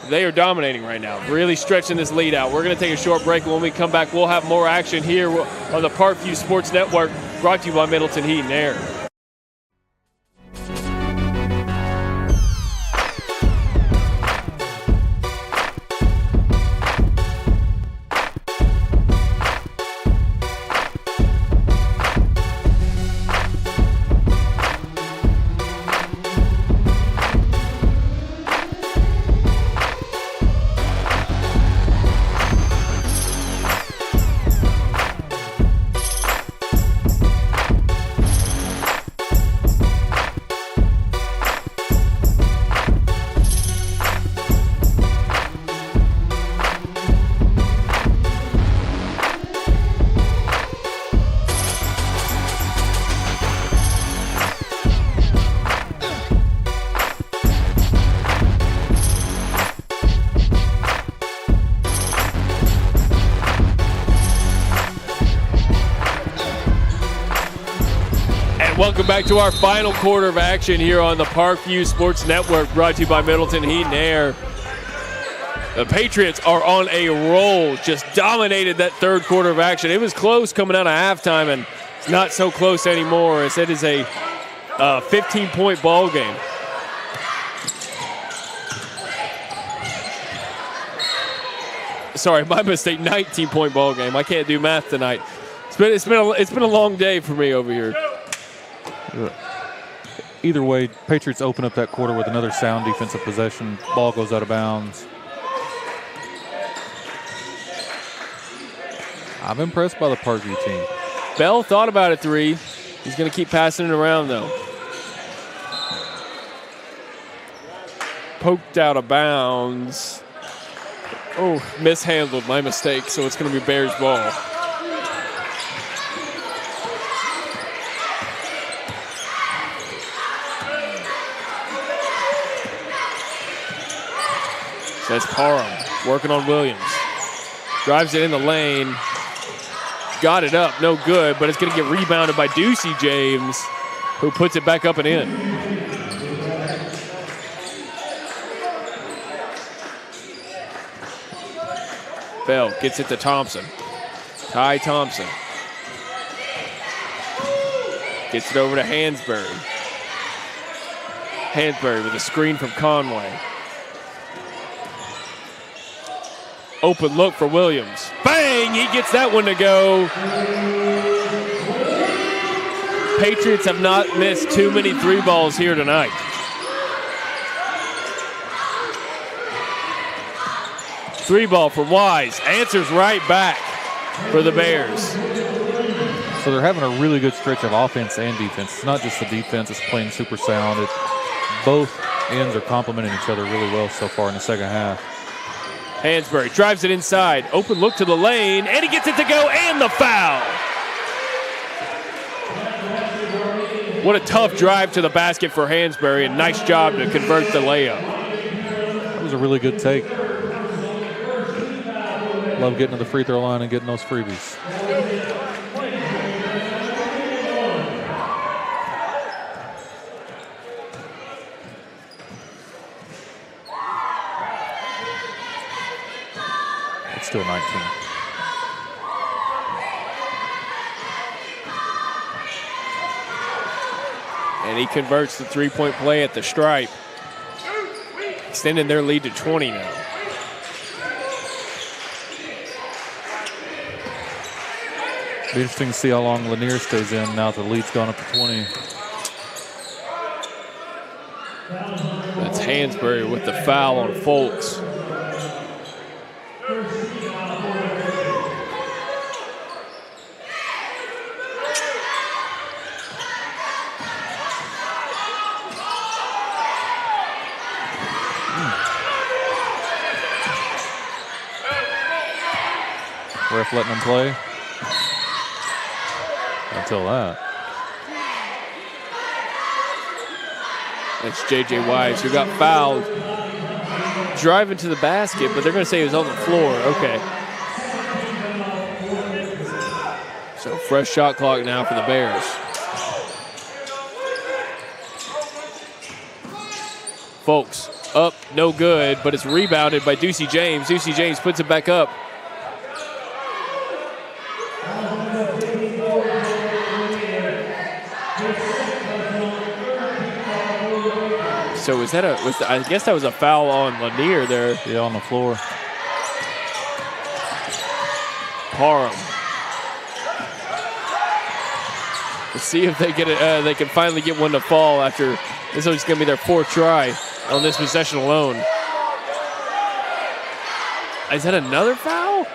they are dominating right now, really stretching this lead out. We're going to take a short break, and when we come back, we'll have more action here on the Parkview Sports Network, brought to you by Middleton Heat and Air. Welcome back to our final quarter of action here on the Parkview Sports Network, brought to you by Middleton Heat and Air. The Patriots are on a roll, just dominated that third quarter of action. It was close coming out of halftime, and it's not so close anymore, as it is a 15-point ball game. Sorry, my mistake, 19-point ball game. I can't do math tonight. It's been a long day for me over here. Either way, Patriots open up that quarter with another sound defensive possession. Ball goes out of bounds. I'm impressed by the Parkview team. Bell thought about a three. He's going to keep passing it around, though. Poked out of bounds. Oh, mishandled. My mistake. So it's going to be Bears ball. That's Parham working on Williams. Drives it in the lane. Got it up, no good, but it's going to get rebounded by Ducey James, who puts it back up and in. Bell gets it to Thompson. Ty Thompson. Gets it over to Hansberry. Hansberry with a screen from Conway. Open look for Williams. Bang! He gets that one to go. Patriots have not missed too many three balls here tonight. Three ball from Wise. Answers right back for the Bears. So they're having a really good stretch of offense and defense. It's not just the defense that's playing super sound. Both ends are complementing each other really well so far in the second half. Hansberry drives it inside. Open look to the lane, and he gets it to go, and the foul. What a tough drive to the basket for Hansberry, and nice job to convert the layup. That was a really good take. Love getting to the free throw line and getting those freebies. Still 19. And he converts the three-point play at the stripe, extending their lead to 20 now. Be interesting to see how long Lanier stays in now that the lead's gone up to 20. That's Hansberry with the foul on Folks. Ref letting them play. Until that. That's J.J. Wise, who got fouled driving to the basket, but they're going to say he was on the floor. Okay. So fresh shot clock now for the Bears. Folks, up, no good, but it's rebounded by Ducey James. Ducey James puts it back up. So is that I guess that was a foul on Lanier there. Yeah, on the floor. Parham. Let's see if they get it. They can finally get one to fall after this is going to be their fourth try on this possession alone. Is that another foul?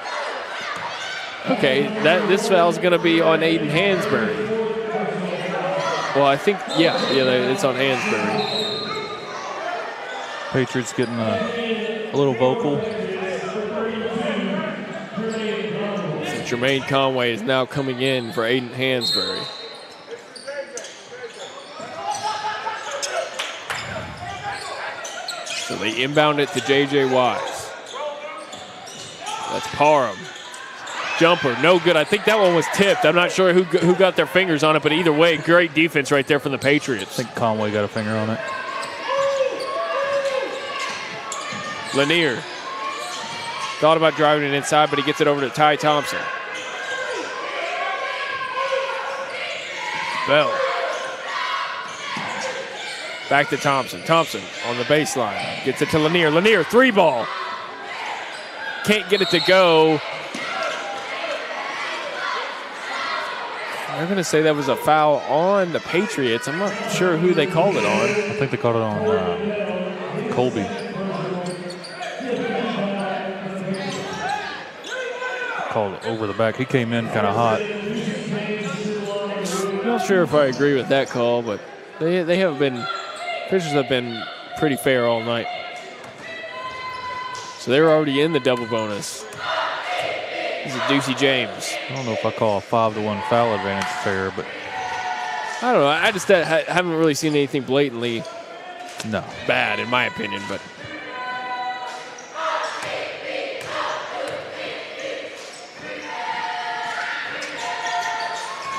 Okay, this foul is going to be on Aiden Hansberry. Well, I think yeah, it's on Hansberry. Patriots getting a little vocal. So Jermaine Conway is now coming in for Aiden Hansberry. So they inbound it to J.J. Wise. That's Parham. Jumper, no good. I think that one was tipped. I'm not sure who got their fingers on it, but either way, great defense right there from the Patriots. I think Conway got a finger on it. Lanier thought about driving it inside, but he gets it over to Ty Thompson. Bell. Back to Thompson. Thompson on the baseline. Gets it to Lanier. Lanier, three ball. Can't get it to go. They're going to say that was a foul on the Patriots. I'm not sure who they called it on. I think they called it on Colby. Called it over the back. He came in kind of hot. Not sure if I agree with that call, but they have been, officials have been pretty fair all night. So they're already in the double bonus. This is Ducey James. I don't know if I call a 5-to-1 foul advantage fair, but I don't know. I just haven't really seen anything blatantly bad, in my opinion, but.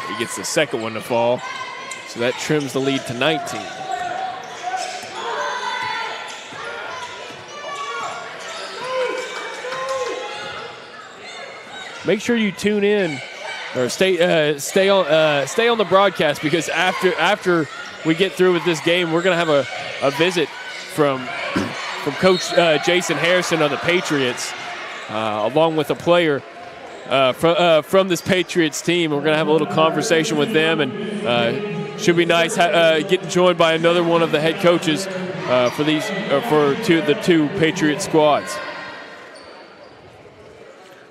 He gets the second one to fall, so that trims the lead to 19. Make sure you tune in or stay on the broadcast, because after we get through with this game, we're going to have a visit from Coach Jason Harrison of the Patriots, along with a player from this Patriots team. We're going to have a little conversation with them, and should be nice getting joined by another one of the head coaches for the two Patriot squads.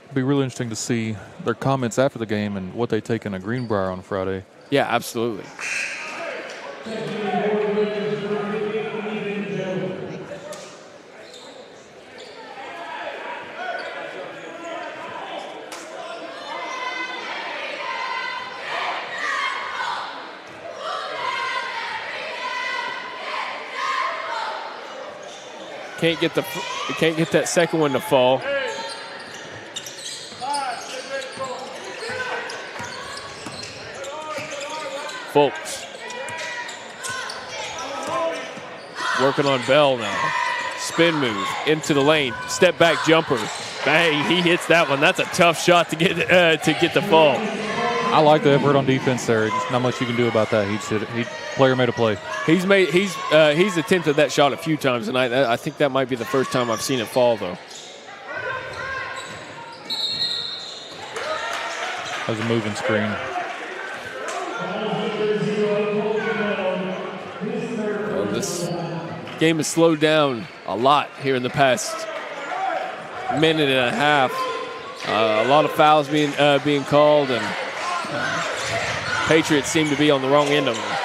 It'll be really interesting to see their comments after the game and what they take in a Greenbrier on Friday. Yeah, absolutely. Can't get that second one to fall. Folks working on Bell now. Spin move into the lane. Step back jumper. Bang! He hits that one. That's a tough shot to get the fall. I like the effort on defense there. Just not much you can do about that. Player made a play. He's attempted that shot a few times tonight. I think that might be the first time I've seen it fall, though. That was a moving screen. Well, this game has slowed down a lot here in the past minute and a half. A lot of fouls being called, and Patriots seem to be on the wrong end of them.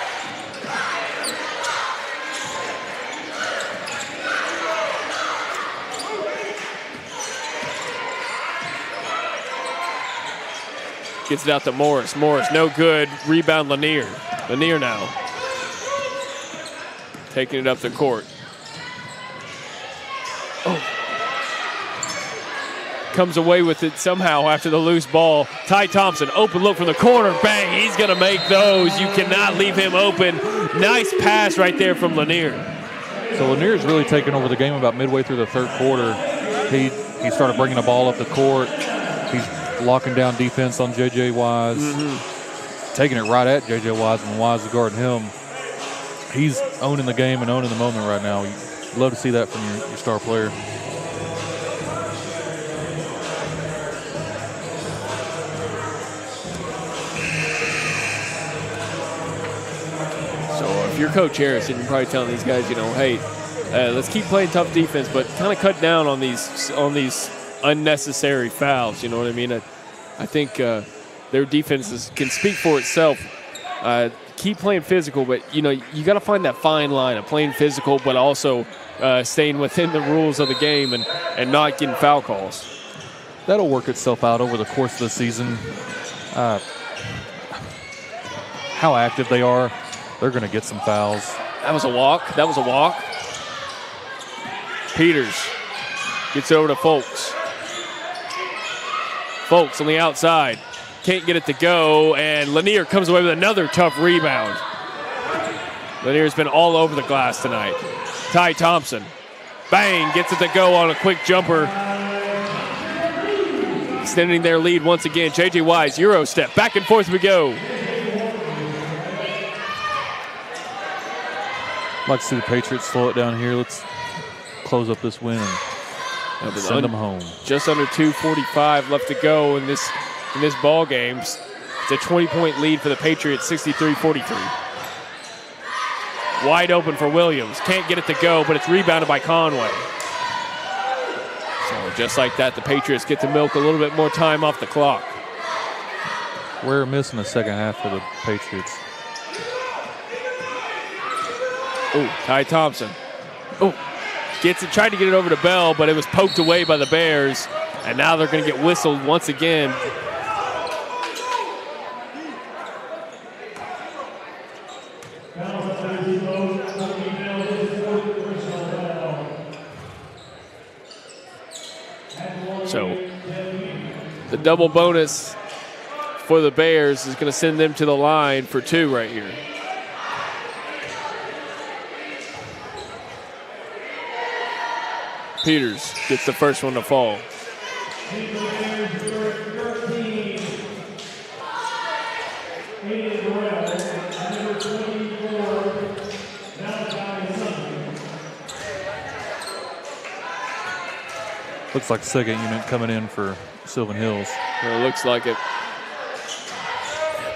Gets it out to Morris. Morris, no good. Rebound, Lanier. Lanier now. Taking it up the court. Oh. Comes away with it somehow after the loose ball. Ty Thompson, open look from the corner. Bang, he's going to make those. You cannot leave him open. Nice pass right there from Lanier. So Lanier's really taken over the game about midway through the third quarter. He started bringing the ball up the court. He's locking down defense on J.J. Wise, taking it right at J.J. Wise, and Wise is guarding him. He's owning the game and owning the moment right now. You love to see that from your star player. So if you're Coach Harrison, you're probably telling these guys, hey, let's keep playing tough defense, but kind of cut down on these unnecessary fouls. You know what I mean? I think their defenses can speak for itself. Keep playing physical, but you got to find that fine line of playing physical, but also staying within the rules of the game and not getting foul calls. That'll work itself out over the course of the season. How active they are, they're going to get some fouls. That was a walk. Peters gets over to Folks. Folks on the outside. Can't get it to go, and Lanier comes away with another tough rebound. Lanier's been all over the glass tonight. Ty Thompson. Bang, gets it to go on a quick jumper. Extending their lead once again. J.J. Wise, Euro step. Back and forth we go. I'd like to see the Patriots slow it down here. Let's close up this win and send them home. Just under 2:45 left to go in this ball game. It's a 20-point lead for the Patriots, 63-43. Wide open for Williams. Can't get it to go, but it's rebounded by Conway. So just like that, the Patriots get to milk a little bit more time off the clock. We're missing the second half for the Patriots. Oh, Ty Thompson. Oh, tried to get it over to Bell, but it was poked away by the Bears, and now they're going to get whistled once again. So the double bonus for the Bears is going to send them to the line for two right here. Peters gets the first one to fall. Looks like second unit coming in for Sylvan Hills. Well, it looks like it.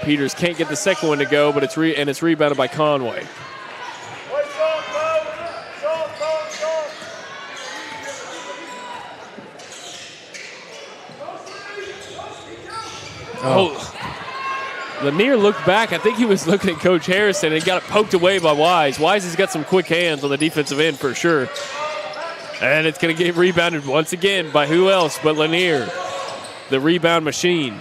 Peters can't get the second one to go, but it's rebounded by Conway. Oh, Lanier looked back. I think he was looking at Coach Harrison and got it poked away by Wise. Wise has got some quick hands on the defensive end for sure. And it's going to get rebounded once again by who else but Lanier, the rebound machine.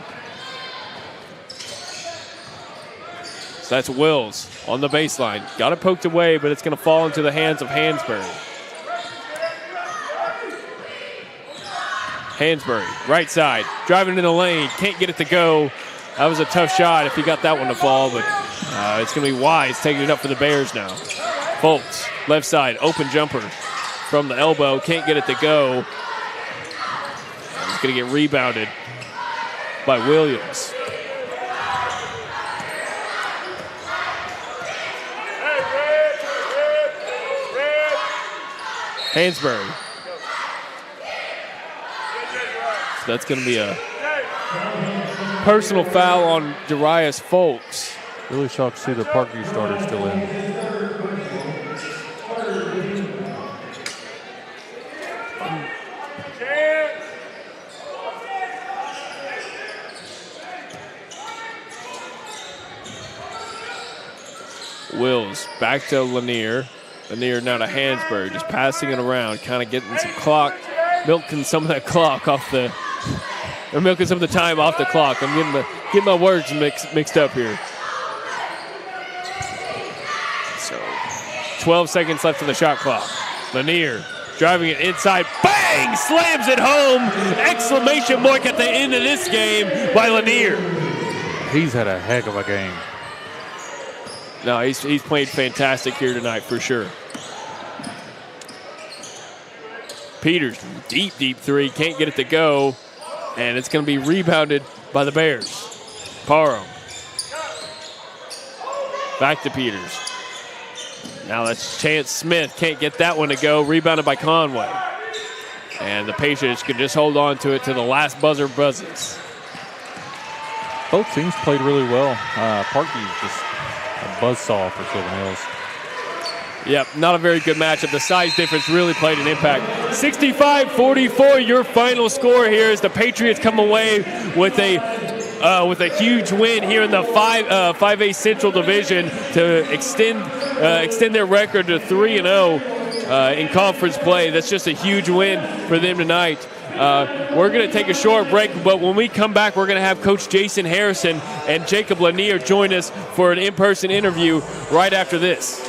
So that's Wills on the baseline. Got it poked away, but it's going to fall into the hands of Hansberry. Hansberry, right side, driving in the lane, can't get it to go. That was a tough shot if he got that one to fall, but it's going to be Wise taking it up for the Bears now. Folks, left side, open jumper from the elbow, can't get it to go. It's going to get rebounded by Williams. Hansberry. So that's going to be a personal foul on Darius Folks. Really shocked to see the Parkview starter still in. Wills back to Lanier. Lanier now to Hansberry, just passing it around, kind of getting some clock, milking some of that clock off the, or milking some of the time off the clock. I'm getting my words mixed up here. So, 12 seconds left on the shot clock. Lanier driving it inside, bang! Slams it home! Exclamation mark at the end of this game by Lanier. He's had a heck of a game. No, he's played fantastic here tonight for sure. Peters, deep three, can't get it to go, and it's going to be rebounded by the Bears. Parham. Back to Peters. Now that's Chance Smith, can't get that one to go, rebounded by Conway. And the Patriots can just hold on to it to the last buzzer buzzes. Both teams played really well. Parkview just a buzzsaw for Sylvan Hills. Yep, not a very good matchup. The size difference really played an impact. 65-44, your final score here as the Patriots come away with a huge win here in the 5A Central Division to extend their record to 3-0 in conference play. That's just a huge win for them tonight. We're going to take a short break, but when we come back, we're going to have Coach Jason Harrison and Jacob Lanier join us for an in-person interview right after this.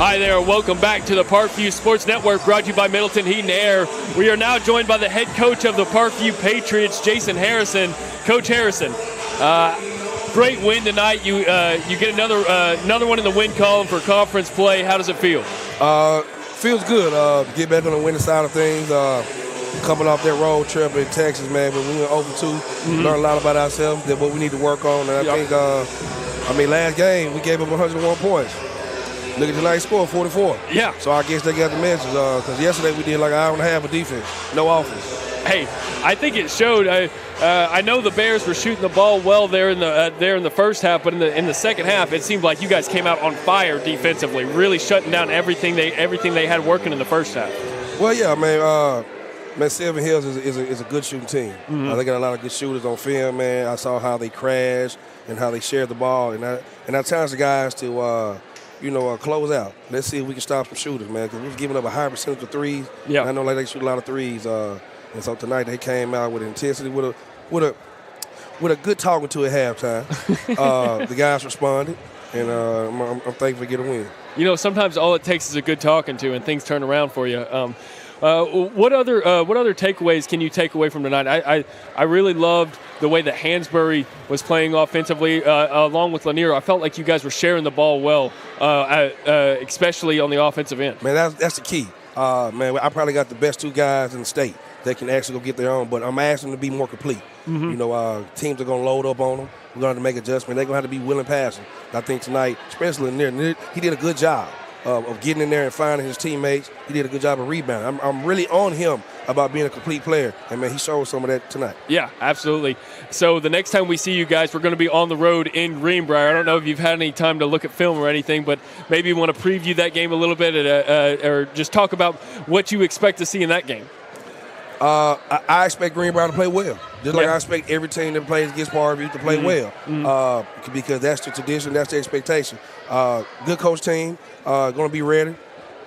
Hi there, welcome back to the Parkview Sports Network, brought to you by Middleton Heat and Air. We are now joined by the head coach of the Parkview Patriots, Jason Harrison. Coach Harrison, great win tonight. You get another one in the win column for conference play. How does it feel? Feels good. Get back on the winning side of things. Coming off that road trip in Texas, man, but we went over 2. Learned a lot about ourselves, that what we need to work on. And I think, last game we gave them 101 points. Look at tonight's score, 44. Yeah. So I guess they got the message, because yesterday we did like an hour and a half of defense, no offense. Hey, I think it showed. I know the Bears were shooting the ball well there in the first half, but in the second half, it seemed like you guys came out on fire defensively, really shutting down everything they had working in the first half. Well, yeah, man, Sylvan Hills is a good shooting team. Mm-hmm. They got a lot of good shooters on film, man. I saw how they crashed and how they shared the ball, and I challenge the guys to close out. Let's see if we can stop some shooters, man, because we're giving up a high percentage of threes. Yeah. I know they shoot a lot of threes, and so tonight they came out with intensity, with a good talking to at halftime. The guys responded, and I'm thankful to get a win. You know, sometimes all it takes is a good talking to, and things turn around for you. What other takeaways can you take away from tonight? I really loved the way that Hansberry was playing offensively, along with Lanier. I felt like you guys were sharing the ball well, especially on the offensive end. Man, that's the key. Man, I probably got the best 2 guys in the state that can actually go get their own, but I'm asking them to be more complete. Mm-hmm. Teams are going to load up on them. We're going to have to make adjustments. They're going to have to be willing passing. I think tonight, especially Lanier, he did a good job of getting in there and finding his teammates. He did a good job of rebounding. I'm really on him about being a complete player, and, man, he showed some of that tonight. Yeah, absolutely. So the next time we see you guys, we're going to be on the road in Greenbrier. I don't know if you've had any time to look at film or anything, but maybe you want to preview that game a little bit or just talk about what you expect to see in that game. I expect Greenbrier to play well, just like I expect every team that plays against Parkview to play well, because that's the tradition, that's the expectation. Good coach team, going to be ready.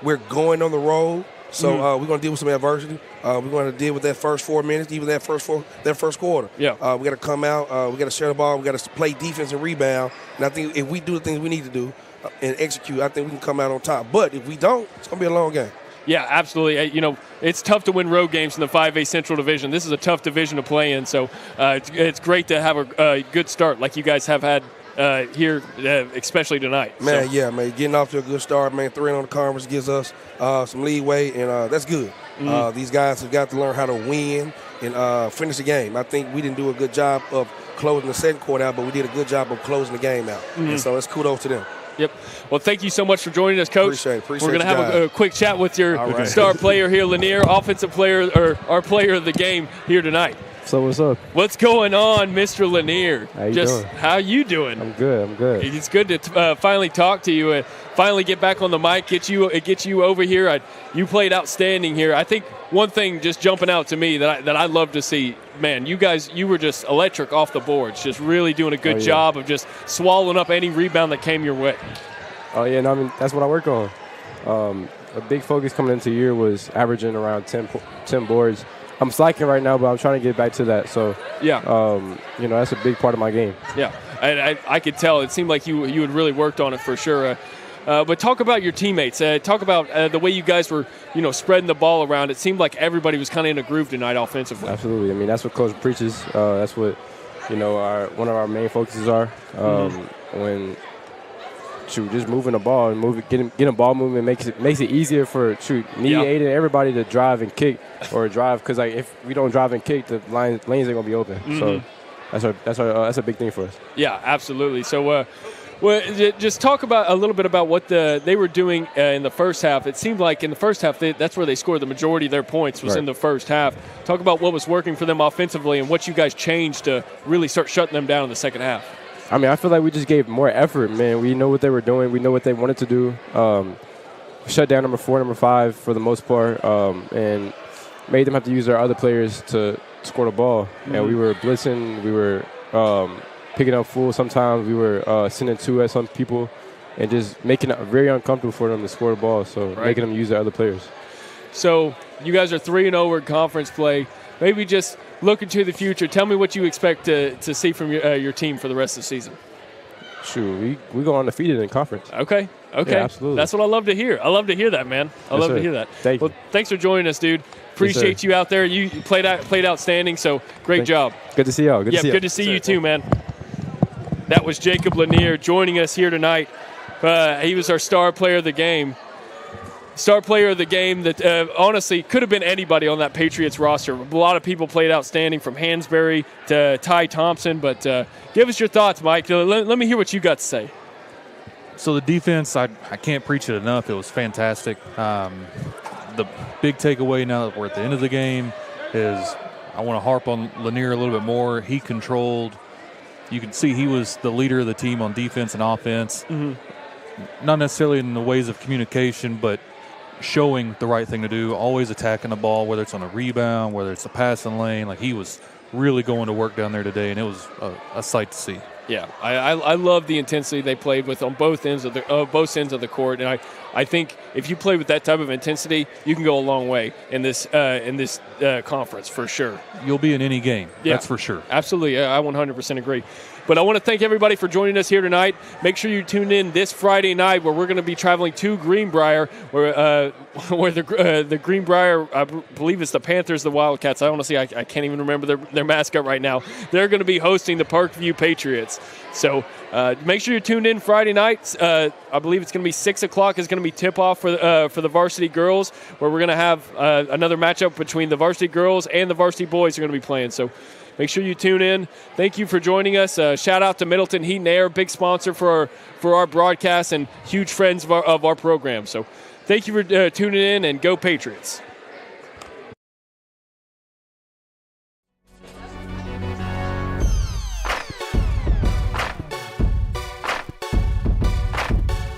We're going on the road, so we're going to deal with some adversity. We're going to deal with that first 4 minutes, even that first quarter. Yeah. We got to come out. We got to share the ball. We got to play defense and rebound. And I think if we do the things we need to do and execute, I think we can come out on top. But if we don't, it's going to be a long game. Yeah, absolutely. You know, it's tough to win road games in the 5A Central Division. This is a tough division to play in, so it's great to have a good start like you guys have had here, especially tonight. Man, yeah, man, getting off to a good start, man. 3-0 on the conference gives us some leeway, and that's good. These guys have got to learn how to win and finish the game. I think we didn't do a good job of closing the second quarter out, but we did a good job of closing the game out. And so it's kudos to them. Yep. Well, thank you so much for joining us, Coach. Appreciate We're going to have a quick chat with your star player here, Lanier, offensive player, or our player of the game here tonight. So what's up? What's going on, Mr. Lanier? How you doing? How you doing? I'm good. It's good to finally talk to you and finally get back on the mic, get you over here. You played outstanding here. I think one thing just jumping out to me that I love to see, man, you were just electric off the boards, just really doing a good job of just swallowing up any rebound that came your way. Oh, yeah, no, I mean, that's what I work on. A big focus coming into the year was averaging around 10 boards. I'm slacking right now, but I'm trying to get back to that. So, that's a big part of my game. Yeah, I could tell. It seemed like you had really worked on it for sure. But talk about your teammates. Talk about the way you guys were, spreading the ball around. It seemed like everybody was kind of in a groove tonight offensively. Absolutely. I mean, that's what Coach preaches. That's what, one of our main focuses are. When just moving the ball and getting ball movement makes it easier for Aiden and everybody to drive and kick or drive, because if we don't drive and kick, the lanes are gonna be open. So that's a big thing for us. Yeah, absolutely. So. Just talk about a little bit about what they were doing in the first half. It seemed like in the first half that's where they scored the majority of their points was in the first half. Talk about what was working for them offensively and what you guys changed to really start shutting them down in the second half. I mean, I feel like we just gave more effort, man. We know what they were doing. We know what they wanted to do. Shut down number 4, number 5 for the most part, and made them have to use their other players to score the ball. And we were blitzing. We were picking up full sometimes. We were sending 2 at some people and just making it very uncomfortable for them to score the ball, so making them use their other players. So you guys are 3-0 in conference play. Maybe just look into the future. Tell me what you expect to see from your team for the rest of the season. Sure, we go undefeated in conference. Okay. Yeah, absolutely. That's what I love to hear. I love to hear that, man. I love to hear that. Thank you. Thanks for joining us, dude. Appreciate you out there. You played outstanding, so great job. Good to see y'all. Good to see you too, man. That was Jacob Lanier joining us here tonight. He was our star player of the game. Star player of the game that honestly could have been anybody on that Patriots roster. A lot of people played outstanding, from Hansberry to Ty Thompson. But give us your thoughts, Mike. Let me hear what you got to say. So the defense, I can't preach it enough. It was fantastic. The big takeaway now that we're at the end of the game is I want to harp on Lanier a little bit more. He controlled. You can see he was the leader of the team on defense and offense. Not necessarily in the ways of communication, but showing the right thing to do, always attacking the ball, whether it's on a rebound, whether it's a passing lane. Like, he was really going to work down there today, and it was a sight to see. Yeah, I love the intensity they played with on both ends of the court, and I think if you play with that type of intensity, you can go a long way in this conference for sure. You'll be in any game, that's for sure. Absolutely, I 100% agree. But I want to thank everybody for joining us here tonight. Make sure you tune in this Friday night, where we're going to be traveling to Greenbrier, where the Greenbrier, I believe it's the Panthers, the Wildcats. Honestly, I can't even remember their mascot right now. They're going to be hosting the Parkview Patriots. So make sure you're tuned in Friday night. I believe it's going to be 6 o'clock is going to be tip-off for the varsity girls, where we're going to have another matchup between the varsity girls and the varsity boys are going to be playing. So make sure you tune in. Thank you for joining us. Shout out to Middleton Heat and Air, big sponsor for our broadcast and huge friends of our program. So thank you for tuning in, and go Patriots.